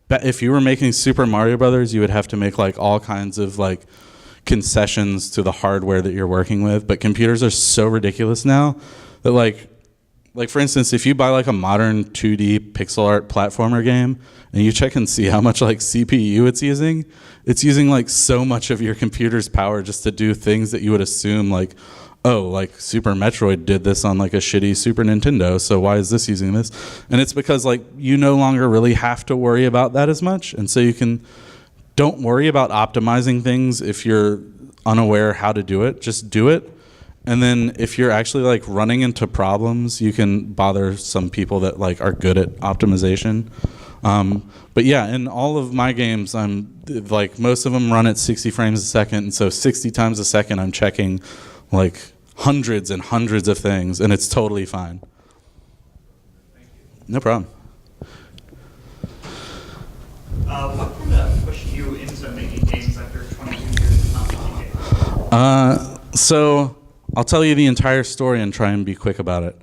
if you were making Super Mario Brothers, you would have to make like all kinds of like concessions to the hardware that you're working with. But computers are so ridiculous now that like for instance, if you buy like a modern 2D pixel art platformer game and you check and see how much like CPU it's using like so much of your computer's power just to do things that you would assume like, oh, like Super Metroid did this on like a shitty Super Nintendo, so why is this using this? And it's because like you no longer really have to worry about that as much, and so don't worry about optimizing things if you're unaware how to do it. Just do it, and then if you're actually like running into problems, you can bother some people that like are good at optimization. But yeah, in all of my games, I'm like most of them run at 60 frames a second, and so 60 times a second I'm checking like hundreds and hundreds of things, and it's totally fine. No problem. What kind of pushed you into making games after 22 years of not making games? So I'll tell you the entire story and try and be quick about it.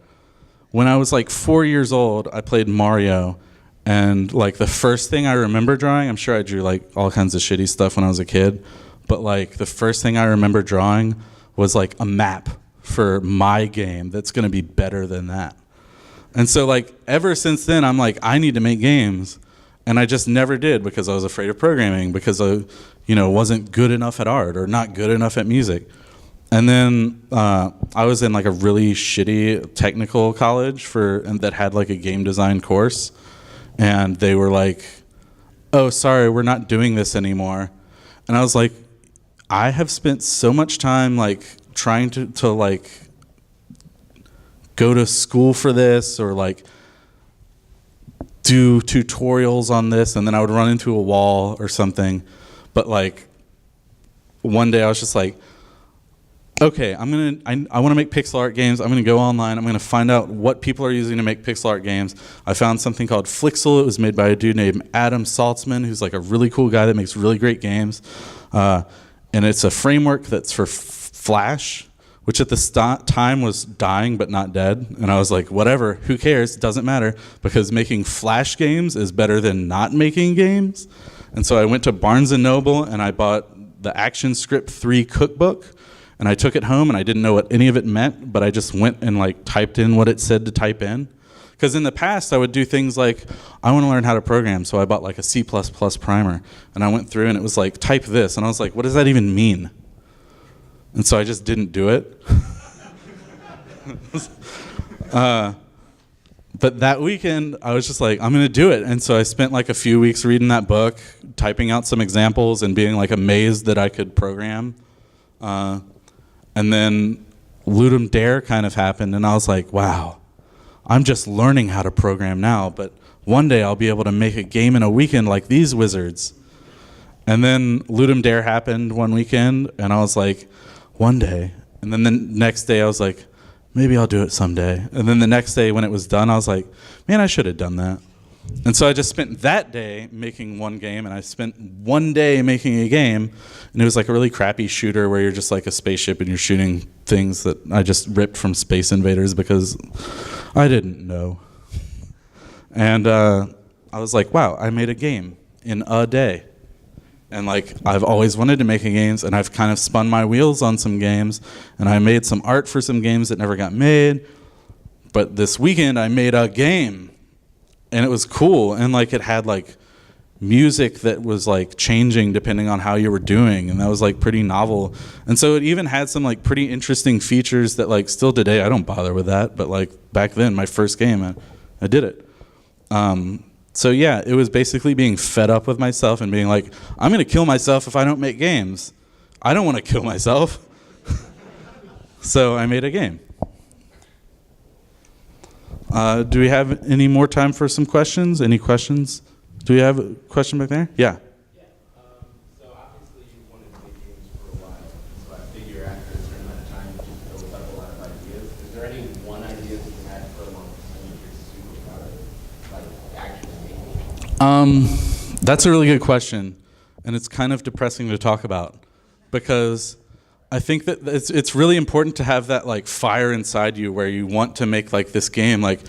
When I was like 4 years old, I played Mario, and like the first thing I remember drawing, I'm sure I drew like all kinds of shitty stuff when I was a kid, but like the first thing I remember drawing was like a map for my game that's going to be better than that. And so like ever since then, I'm like, I need to make games. And I just never did because I was afraid of programming, because I wasn't good enough at art or not good enough at music. And then I was in like a really shitty technical college that had like a game design course. And they were like, oh, sorry, we're not doing this anymore. And I was like, I have spent so much time like trying to like go to school for this or like do tutorials on this, and then I would run into a wall or something. But like one day I was just like, okay, I want to make pixel art games. I'm going to go online. I'm going to find out what people are using to make pixel art games. I found something called Flixel. It was made by a dude named Adam Saltzman, who's like a really cool guy that makes really great games. And it's a framework that's for Flash, which at the time was dying but not dead. And I was like, whatever, who cares? It doesn't matter, because making Flash games is better than not making games. And so I went to Barnes & Noble and I bought the ActionScript 3 cookbook, and I took it home, and I didn't know what any of it meant, but I just went and like typed in what it said to type in. Because in the past, I would do things like, I want to learn how to program, so I bought like a C++ primer, and I went through and it was like, type this, and I was like, what does that even mean? And so I just didn't do it. But that weekend, I was just like, I'm going to do it. And so I spent like a few weeks reading that book, typing out some examples, and being like amazed that I could program. And then Ludum Dare kind of happened, and I was like, wow. I'm just learning how to program now, but one day I'll be able to make a game in a weekend like these wizards. And then Ludum Dare happened one weekend, and I was like, one day. And then the next day I was like, maybe I'll do it someday. And then the next day when it was done, I was like, man, I should have done that. And so I just spent that day making one game, and I spent one day making a game, and it was like a really crappy shooter where you're just like a spaceship and you're shooting things that I just ripped from Space Invaders because I didn't know. And I was like, wow, I made a game in a day. And like, I've always wanted to make games, and I've kind of spun my wheels on some games, and I made some art for some games that never got made. But this weekend I made a game, and it was cool, and like it had like music that was like changing depending on how you were doing, and that was like pretty novel. And so it even had some like pretty interesting features that like still today I don't bother with that, but like back then, my first game, I did it. So yeah, it was basically being fed up with myself and being like, I'm gonna kill myself if I don't make games. I don't want to kill myself. So I made a game. Do we have any more time for some questions? Any questions? Do we have a question back there? Yeah. So obviously you wanted to make games for a while, so I figure after a certain amount of time you just built up a lot of ideas. Is there any one idea that you had for a long time that you're super proud of, like actually making? That's a really good question, and it's kind of depressing to talk about because I think that it's really important to have that like fire inside you where you want to make like this game. Like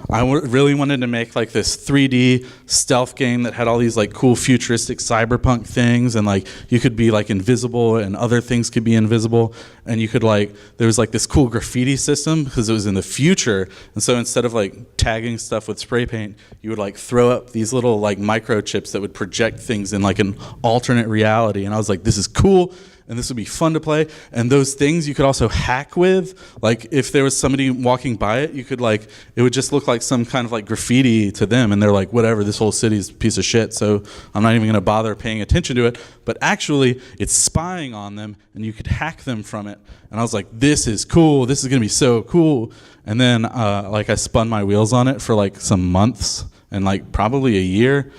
really wanted to make like this 3D stealth game that had all these like cool futuristic cyberpunk things, and like you could be like invisible and other things could be invisible, and you could like, there was like this cool graffiti system because it was in the future, and so instead of like tagging stuff with spray paint, you would like throw up these little like microchips that would project things in like an alternate reality. And I was like, this is cool, and this would be fun to play. And those things you could also hack with. Like if there was somebody walking by it, you could like, it would just look like some kind of like graffiti to them, and they're like, whatever, this whole city's a piece of shit, so I'm not even gonna bother paying attention to it. But actually, it's spying on them, and you could hack them from it. And I was like, this is cool, this is gonna be so cool. And then like I spun my wheels on it for like some months, and like probably a year.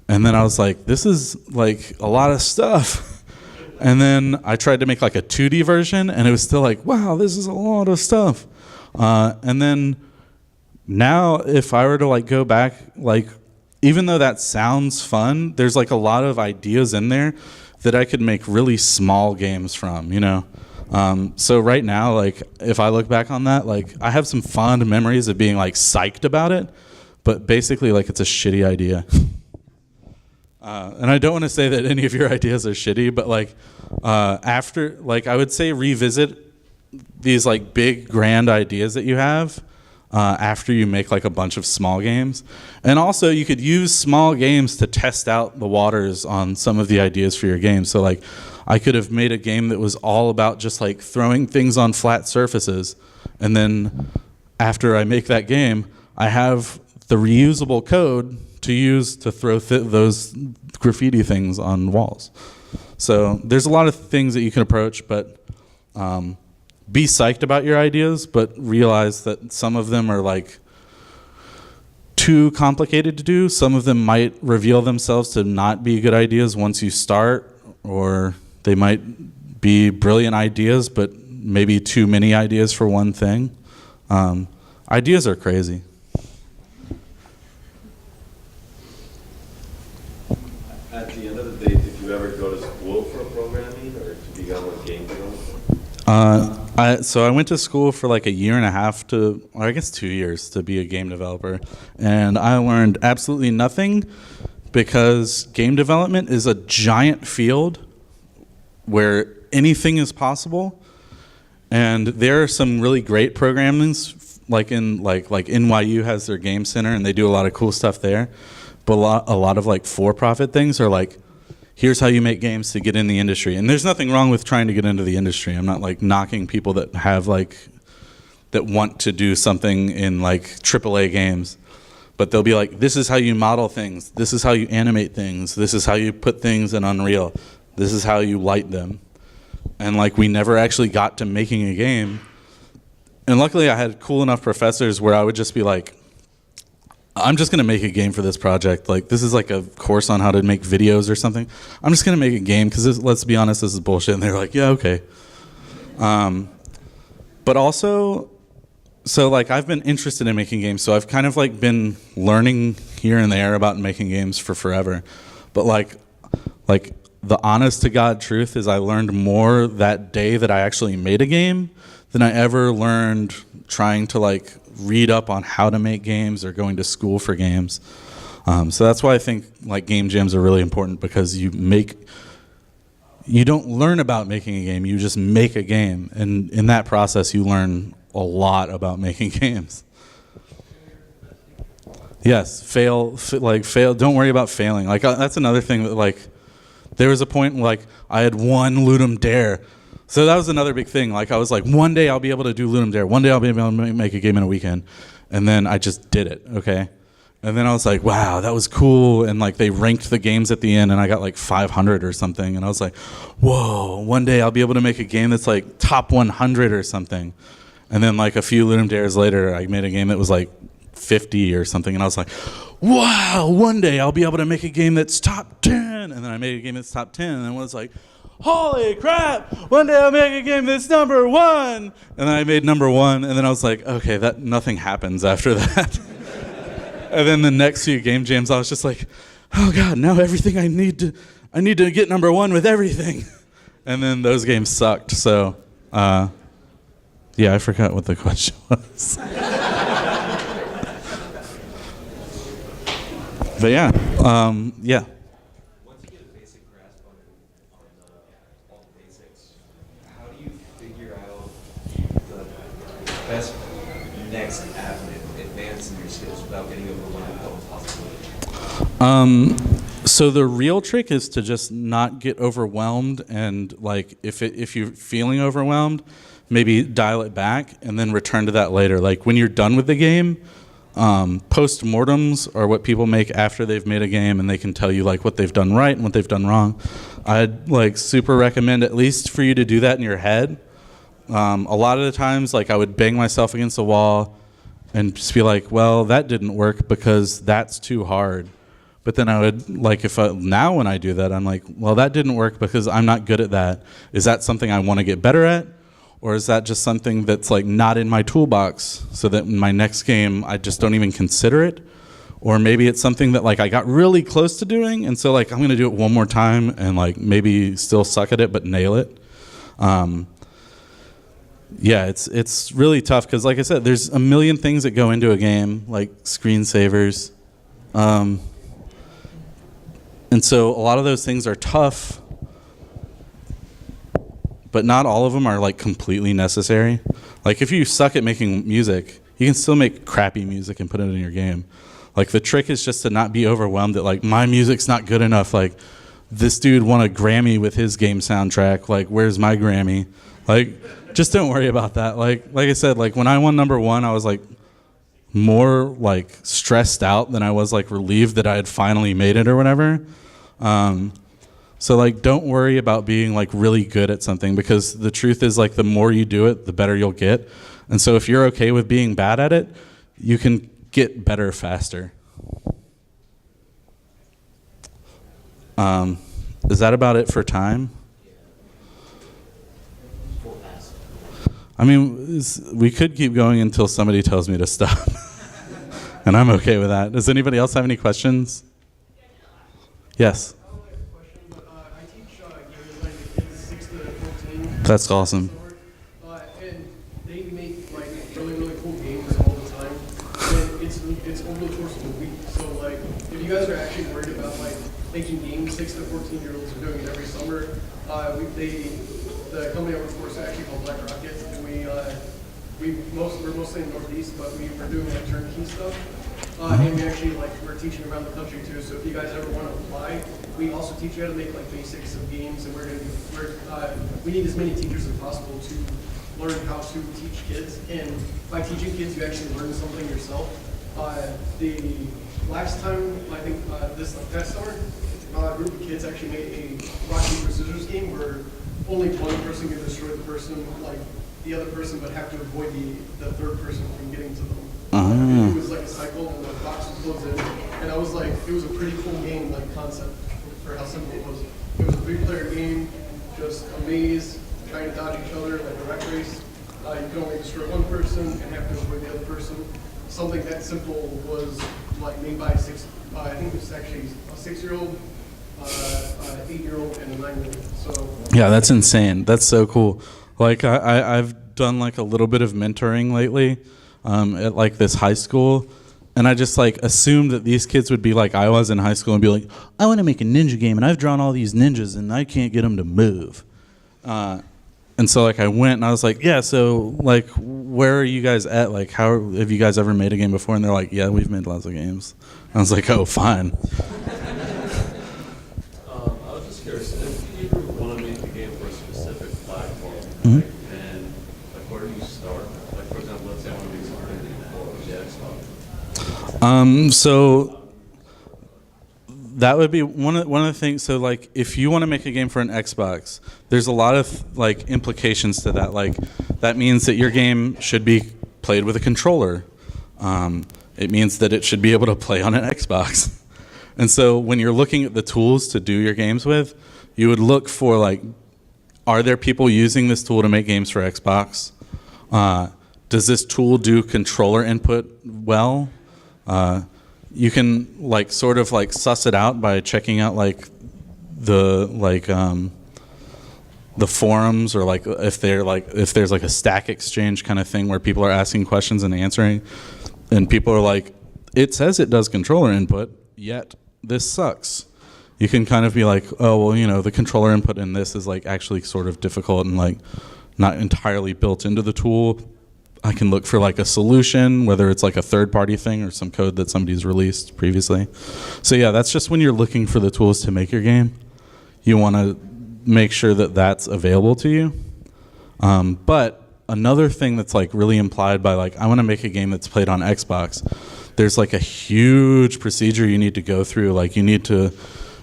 And then I was like, this is like a lot of stuff. And then I tried to make like a 2D version, and it was still like, wow, this is a lot of stuff. And then now if I were to like go back, like even though that sounds fun, there's like a lot of ideas in there that I could make really small games from, you know? So right now, like if I look back on that, like I have some fond memories of being like psyched about it, but basically like it's a shitty idea. And I don't want to say that any of your ideas are shitty, but like after, like I would say revisit these like big grand ideas that you have after you make like a bunch of small games. And also you could use small games to test out the waters on some of the ideas for your game. So like I could have made a game that was all about just like throwing things on flat surfaces, and then after I make that game, I have the reusable code to use to throw those graffiti things on walls. So there's a lot of things that you can approach, but be psyched about your ideas, but realize that some of them are like too complicated to do. Some of them might reveal themselves to not be good ideas once you start, or they might be brilliant ideas, but maybe too many ideas for one thing. Ideas are crazy. At the end of the day, did you ever go to school for programming or to become a game developer? So I went to school for like a year and a half to, or I guess 2 years to be a game developer. And I learned absolutely nothing because game development is a giant field where anything is possible. And there are some really great programmings, like in like NYU has their game center and they do a lot of cool stuff there. But a lot of like for-profit things are like, here's how you make games to get in the industry. And there's nothing wrong with trying to get into the industry. I'm not like knocking people that have like, that want to do something in like AAA games. But they'll be like, this is how you model things. This is how you animate things. This is how you put things in Unreal. This is how you light them. And like we never actually got to making a game. And luckily I had cool enough professors where I would just be like, I'm just gonna make a game for this project. Like, this is like a course on how to make videos or something. I'm just gonna make a game because let's be honest, this is bullshit. And they're like, yeah, okay. But also, so like I've been interested in making games, so I've kind of like been learning here and there about making games for forever. But like the honest to God truth is I learned more that day that I actually made a game than I ever learned trying to like read up on how to make games or going to school for games. So that's why I think like game jams are really important, because you don't learn about making a game, you just make a game. And in that process, you learn a lot about making games. Yes, fail. Don't worry about failing. Like that's another thing that like, there was a point like I had one Ludum Dare. So that was another big thing. Like I was like, one day I'll be able to do Ludum Dare. One day I'll be able to make a game in a weekend. And then I just did it, okay? And then I was like, wow, that was cool. And like they ranked the games at the end and I got like 500 or something. And I was like, whoa, one day I'll be able to make a game that's like top 100 or something. And then like a few Ludum Dares later, I made a game that was like 50 or something. And I was like, wow, one day I'll be able to make a game that's top 10. And then I made a game that's top 10. And then I was like, holy crap, one day I'll make a game that's number 1. And then I made number 1. And then I was like, okay, nothing happens after that. And then the next few game jams, I was just like, oh God, now everything I need to get number 1 with everything. And then those games sucked. So, yeah, I forgot what the question was. But yeah, yeah. Once you get a basic grasp on all the basics, how do you figure out the best next avenue, advance in your skills without getting overwhelmed with all the possibilities? So the real trick is to just not get overwhelmed, and like if you're feeling overwhelmed, maybe dial it back and then return to that later. Like when you're done with the game, post-mortems are what people make after they've made a game, and they can tell you like what they've done right and what they've done wrong. I'd like super recommend at least for you to do that in your head. A lot of the times, like I would bang myself against the wall and just be like, well, that didn't work because that's too hard. But then I would like, now when I do that, I'm like, well, that didn't work because I'm not good at that. Is that something I want to get better at? Or is that just something that's like not in my toolbox, so that in my next game I just don't even consider it? Or maybe it's something that like I got really close to doing, and so like I'm gonna do it one more time and like maybe still suck at it but nail it. Yeah, it's really tough because like I said, there's a million things that go into a game, like screensavers. And so a lot of those things are tough, but not all of them are like completely necessary. Like if you suck at making music, you can still make crappy music and put it in your game. Like the trick is just to not be overwhelmed that like my music's not good enough. Like this dude won a Grammy with his game soundtrack. Like where's my Grammy? Like just don't worry about that. Like I said, like when I won number 1, I was like more like stressed out than I was like relieved that I had finally made it or whatever. So like don't worry about being like really good at something, because the truth is like the more you do it, the better you'll get. And so if you're okay with being bad at it, you can get better faster. Is that about it for time? I mean, we could keep going until somebody tells me to stop. And I'm okay with that. Does anybody else have any questions? Yes. I teach game design to kids 6 to 14. That's awesome. And they make like really cool games all the time. And it's over the course of a week. So like, if you guys are actually worried about like making games, 6 to 14-year-olds are doing it every summer. The company I work for is actually called Black Rocket, and we're mostly in the Northeast, but we're doing like turnkey stuff. And we actually we're teaching around the country too. So if you guys ever want to apply, we also teach you how to make like basics of games, and we need as many teachers as possible to learn how to teach kids. And by teaching kids, you actually learn something yourself. The last time, I think this past summer, a group of kids actually made a rock paper scissors game where only one person can destroy the other person, but have to avoid the third person from getting to them. It was was like a cycle and the box would close in. And I was like, it was a pretty cool game, like concept for how simple it was. It was a 3-player game, just a maze, trying to dodge each other like a wreck race. You could only destroy one person and have to avoid the other person. Something that simple was like made by I think it was actually a 6-year-old, an 8-year-old, and a 9-year-old. So Yeah, that's insane. That's so cool. Like I've done like a little bit of mentoring lately at like this high school, and I just like assumed that these kids would be like I was in high school and be like, I want to make a ninja game, and I've drawn all these ninjas, and I can't get them to move. And so like I went and I was like, yeah, so like where are you guys at? Like how have you guys ever made a game before? And they're like, yeah, we've made lots of games. I was like, oh, fine. I was just curious, if you want to make a game for a specific platform, Mhm. like, and like where do you start? Like for example, let's say I want to make something for the Xbox. So that would be one of the things. So like if you want to make a game for an Xbox, there's a lot of like implications to that. Like that means that your game should be played with a controller. It means that it should be able to play on an Xbox. And so when you're looking at the tools to do your games with, you would look for like, are there people using this tool to make games for Xbox? Does this tool do controller input well? You can like sort of like suss it out by checking out like the forums, or like if there's like a Stack Exchange kind of thing where people are asking questions and answering, and people are like, it says it does controller input, yet this sucks. You can kind of be like, oh well, you know, the controller input in this is like actually sort of difficult and like not entirely built into the tool. I can look for like a solution, whether it's like a third-party thing or some code that somebody's released previously. So yeah, that's just when you're looking for the tools to make your game. You want to make sure that that's available to you. But another thing that's like really implied by like, I want to make a game that's played on Xbox, there's like a huge procedure you need to go through. Like you need to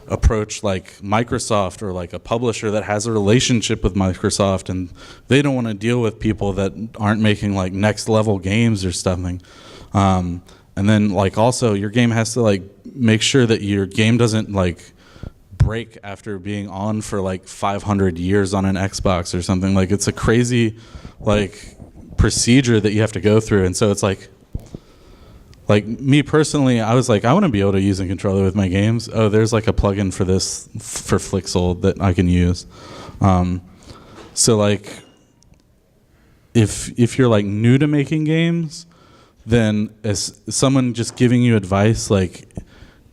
approach like Microsoft or like a publisher that has a relationship with Microsoft, and they don't want to deal with people that aren't making like next level games or something. And then like also your game has to like make sure that your game doesn't like break after being on for like 500 years on an Xbox or something. Like it's a crazy like procedure that you have to go through. And so it's like me personally, I was like, I want to be able to use a controller with my games. Oh, there's like a plugin for this for Flixel that I can use. So like, if you're like new to making games, then as someone just giving you advice, like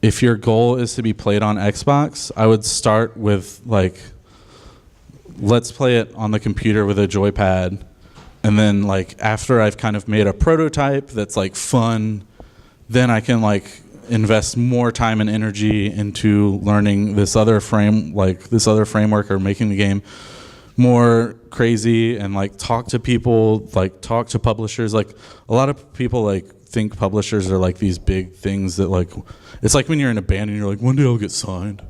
if your goal is to be played on Xbox, I would start with like, let's play it on the computer with a joypad. And then like after I've kind of made a prototype that's like fun, then I can like invest more time and energy into learning this other framework, or making the game more crazy, and like talk to people, like talk to publishers. Like a lot of people like think publishers are like these big things that like, it's like when you're in a band and you're like, one day I'll get signed.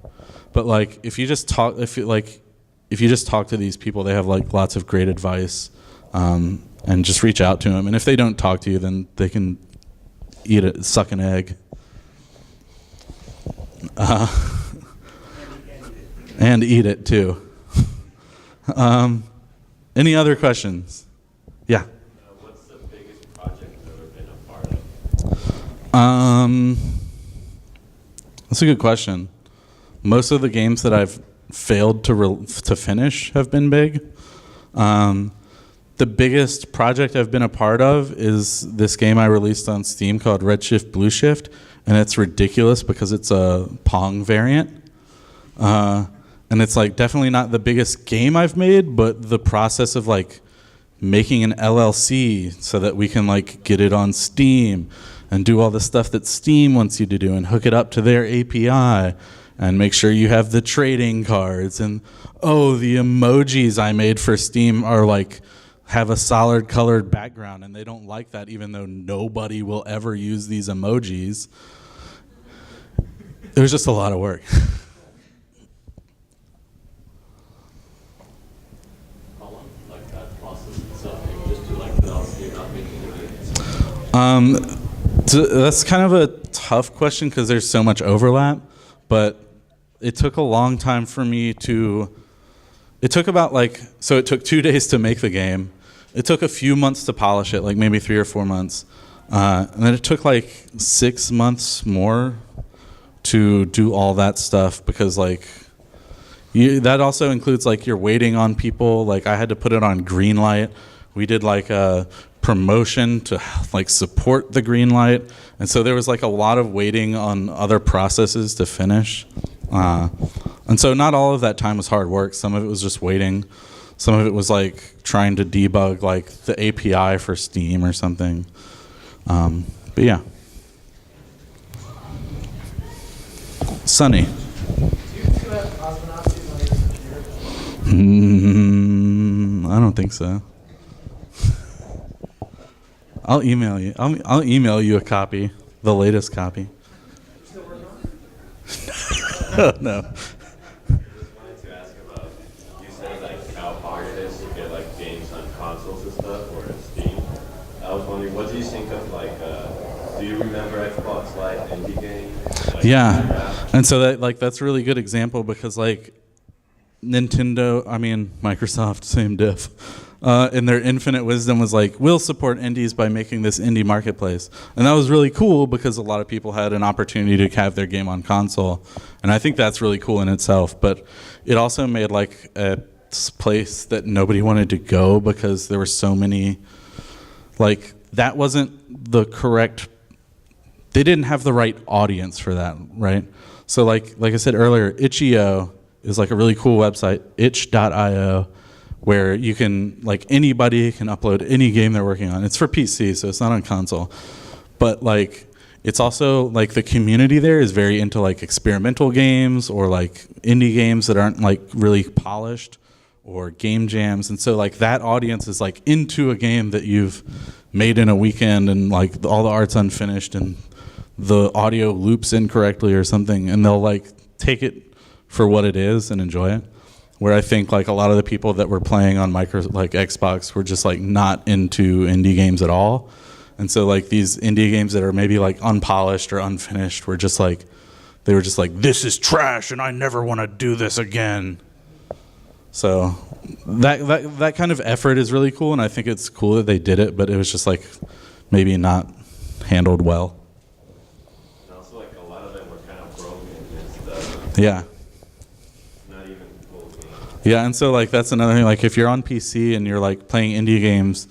But like if you just talk to these people, they have like lots of great advice, and just reach out to them. And if they don't talk to you, then they can suck an egg. And eat it too. Any other questions? Yeah. What's the biggest project you've ever been a part of? That's a good question. Most of the games that I've failed to finish have been big. The biggest project I've been a part of is this game I released on Steam called Redshift Blueshift, and it's ridiculous because it's a Pong variant. And it's like definitely not the biggest game I've made, but the process of like making an LLC so that we can like get it on Steam and do all the stuff that Steam wants you to do and hook it up to their API and make sure you have the trading cards, and the emojis I made for Steam are like have a solid colored background, and they don't like that even though nobody will ever use these emojis. It was just a lot of work. How long, like that process itself, you just do like the LLC, you're not making the game? That's kind of a tough question because there's so much overlap, but it took a long time for me to. It took it took 2 days to make the game. It took a few months to polish it, like maybe 3 or 4 months. And then it took like 6 months more to do all that stuff because that also includes like you're waiting on people. Like I had to put it on green light. We did like a promotion to like support the green light. And so there was like a lot of waiting on other processes to finish. And so not all of that time was hard work. Some of it was just waiting. Some of it was like trying to debug like the API for Steam or something. But yeah. Sunny. Do you still have cosmonauts on your computer? I don't think so. I'll email you. I'll email you a copy, the latest copy. You still working on it? No. Just wanted to ask about, you said like how hard it is to get like games on consoles and stuff or Steam. I was wondering, what do you think of like, do you remember Xbox Live indie game? Like, Yeah, and so that's a really good example because like Microsoft, same diff. In their infinite wisdom was like, we'll support indies by making this indie marketplace. And that was really cool because a lot of people had an opportunity to have their game on console. And I think that's really cool in itself. But it also made like a place that nobody wanted to go because there were so many, like that wasn't the correct, they didn't have the right audience for that, right? So like I said earlier, itch.io is like a really cool website, itch.io, where you can, like anybody can upload any game they're working on. It's for PC, so it's not on console. But like, it's also like the community there is very into like experimental games or like indie games that aren't like really polished or game jams. And so like that audience is like into a game that you've made in a weekend and like all the art's unfinished and the audio loops incorrectly or something, and they'll like take it for what it is and enjoy it. Where I think like a lot of the people that were playing on Xbox were just like not into indie games at all. And so like these indie games that are maybe like unpolished or unfinished were just like, they were just like, this is trash and I never want to do this again. So that kind of effort is really cool, and I think it's cool that they did it, but it was just like maybe not handled well. And also like a lot of them were kind of broken and stuff. Yeah. Not even full games. Yeah, and so like that's another thing. Like if you're on PC and you're like playing indie games,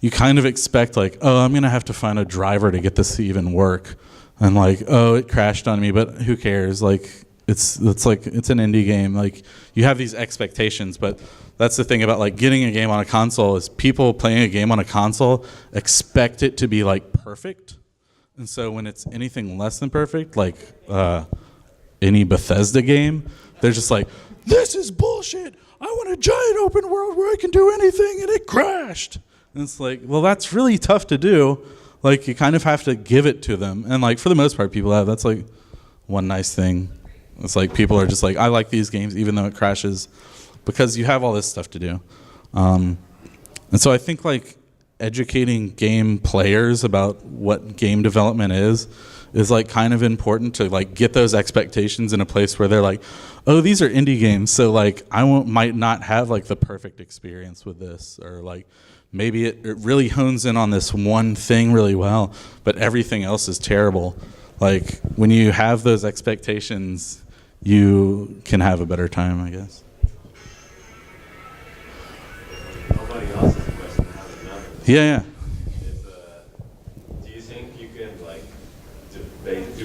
you kind of expect like, oh, I'm gonna have to find a driver to get this to even work, and like, oh, it crashed on me, but who cares? Like it's an indie game. Like you have these expectations, but that's the thing about like getting a game on a console is people playing a game on a console expect it to be like perfect, and so when it's anything less than perfect, like any Bethesda game, they're just like, this is bullshit. I want a giant open world where I can do anything, and it crashed. And it's like, well, that's really tough to do. Like, you kind of have to give it to them. And, like, for the most part, people have. That's, like, one nice thing. It's like people are just like, I like these games even though it crashes because you have all this stuff to do. And so I think, like, educating game players about what game development is like kind of important to like get those expectations in a place where they're like, oh, these are indie games, so like might not have like the perfect experience with this, or like maybe it really hones in on this one thing really well, but everything else is terrible. Like when you have those expectations, you can have a better time, I guess. Nobody else's question. I have another. Yeah. Do you think you can like do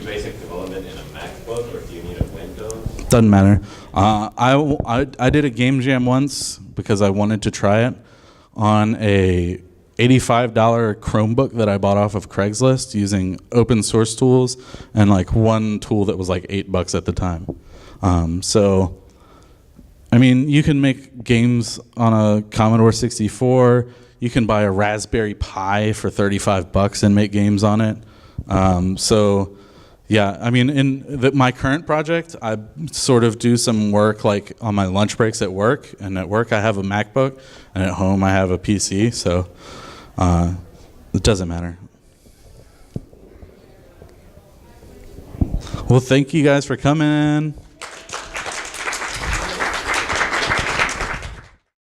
basic development in a MacBook, or do you need a Windows? Doesn't matter. I did a game jam once because I wanted to try it on a $85 Chromebook that I bought off of Craigslist using open source tools and like one tool that was like $8 at the time. So, I mean, you can make games on a Commodore 64. You can buy a Raspberry Pi for $35 and make games on it. So, yeah, I mean, in my current project, I sort of do some work like on my lunch breaks at work. And at work, I have a MacBook, and at home, I have a PC. So, it doesn't matter. Well, thank you guys for coming.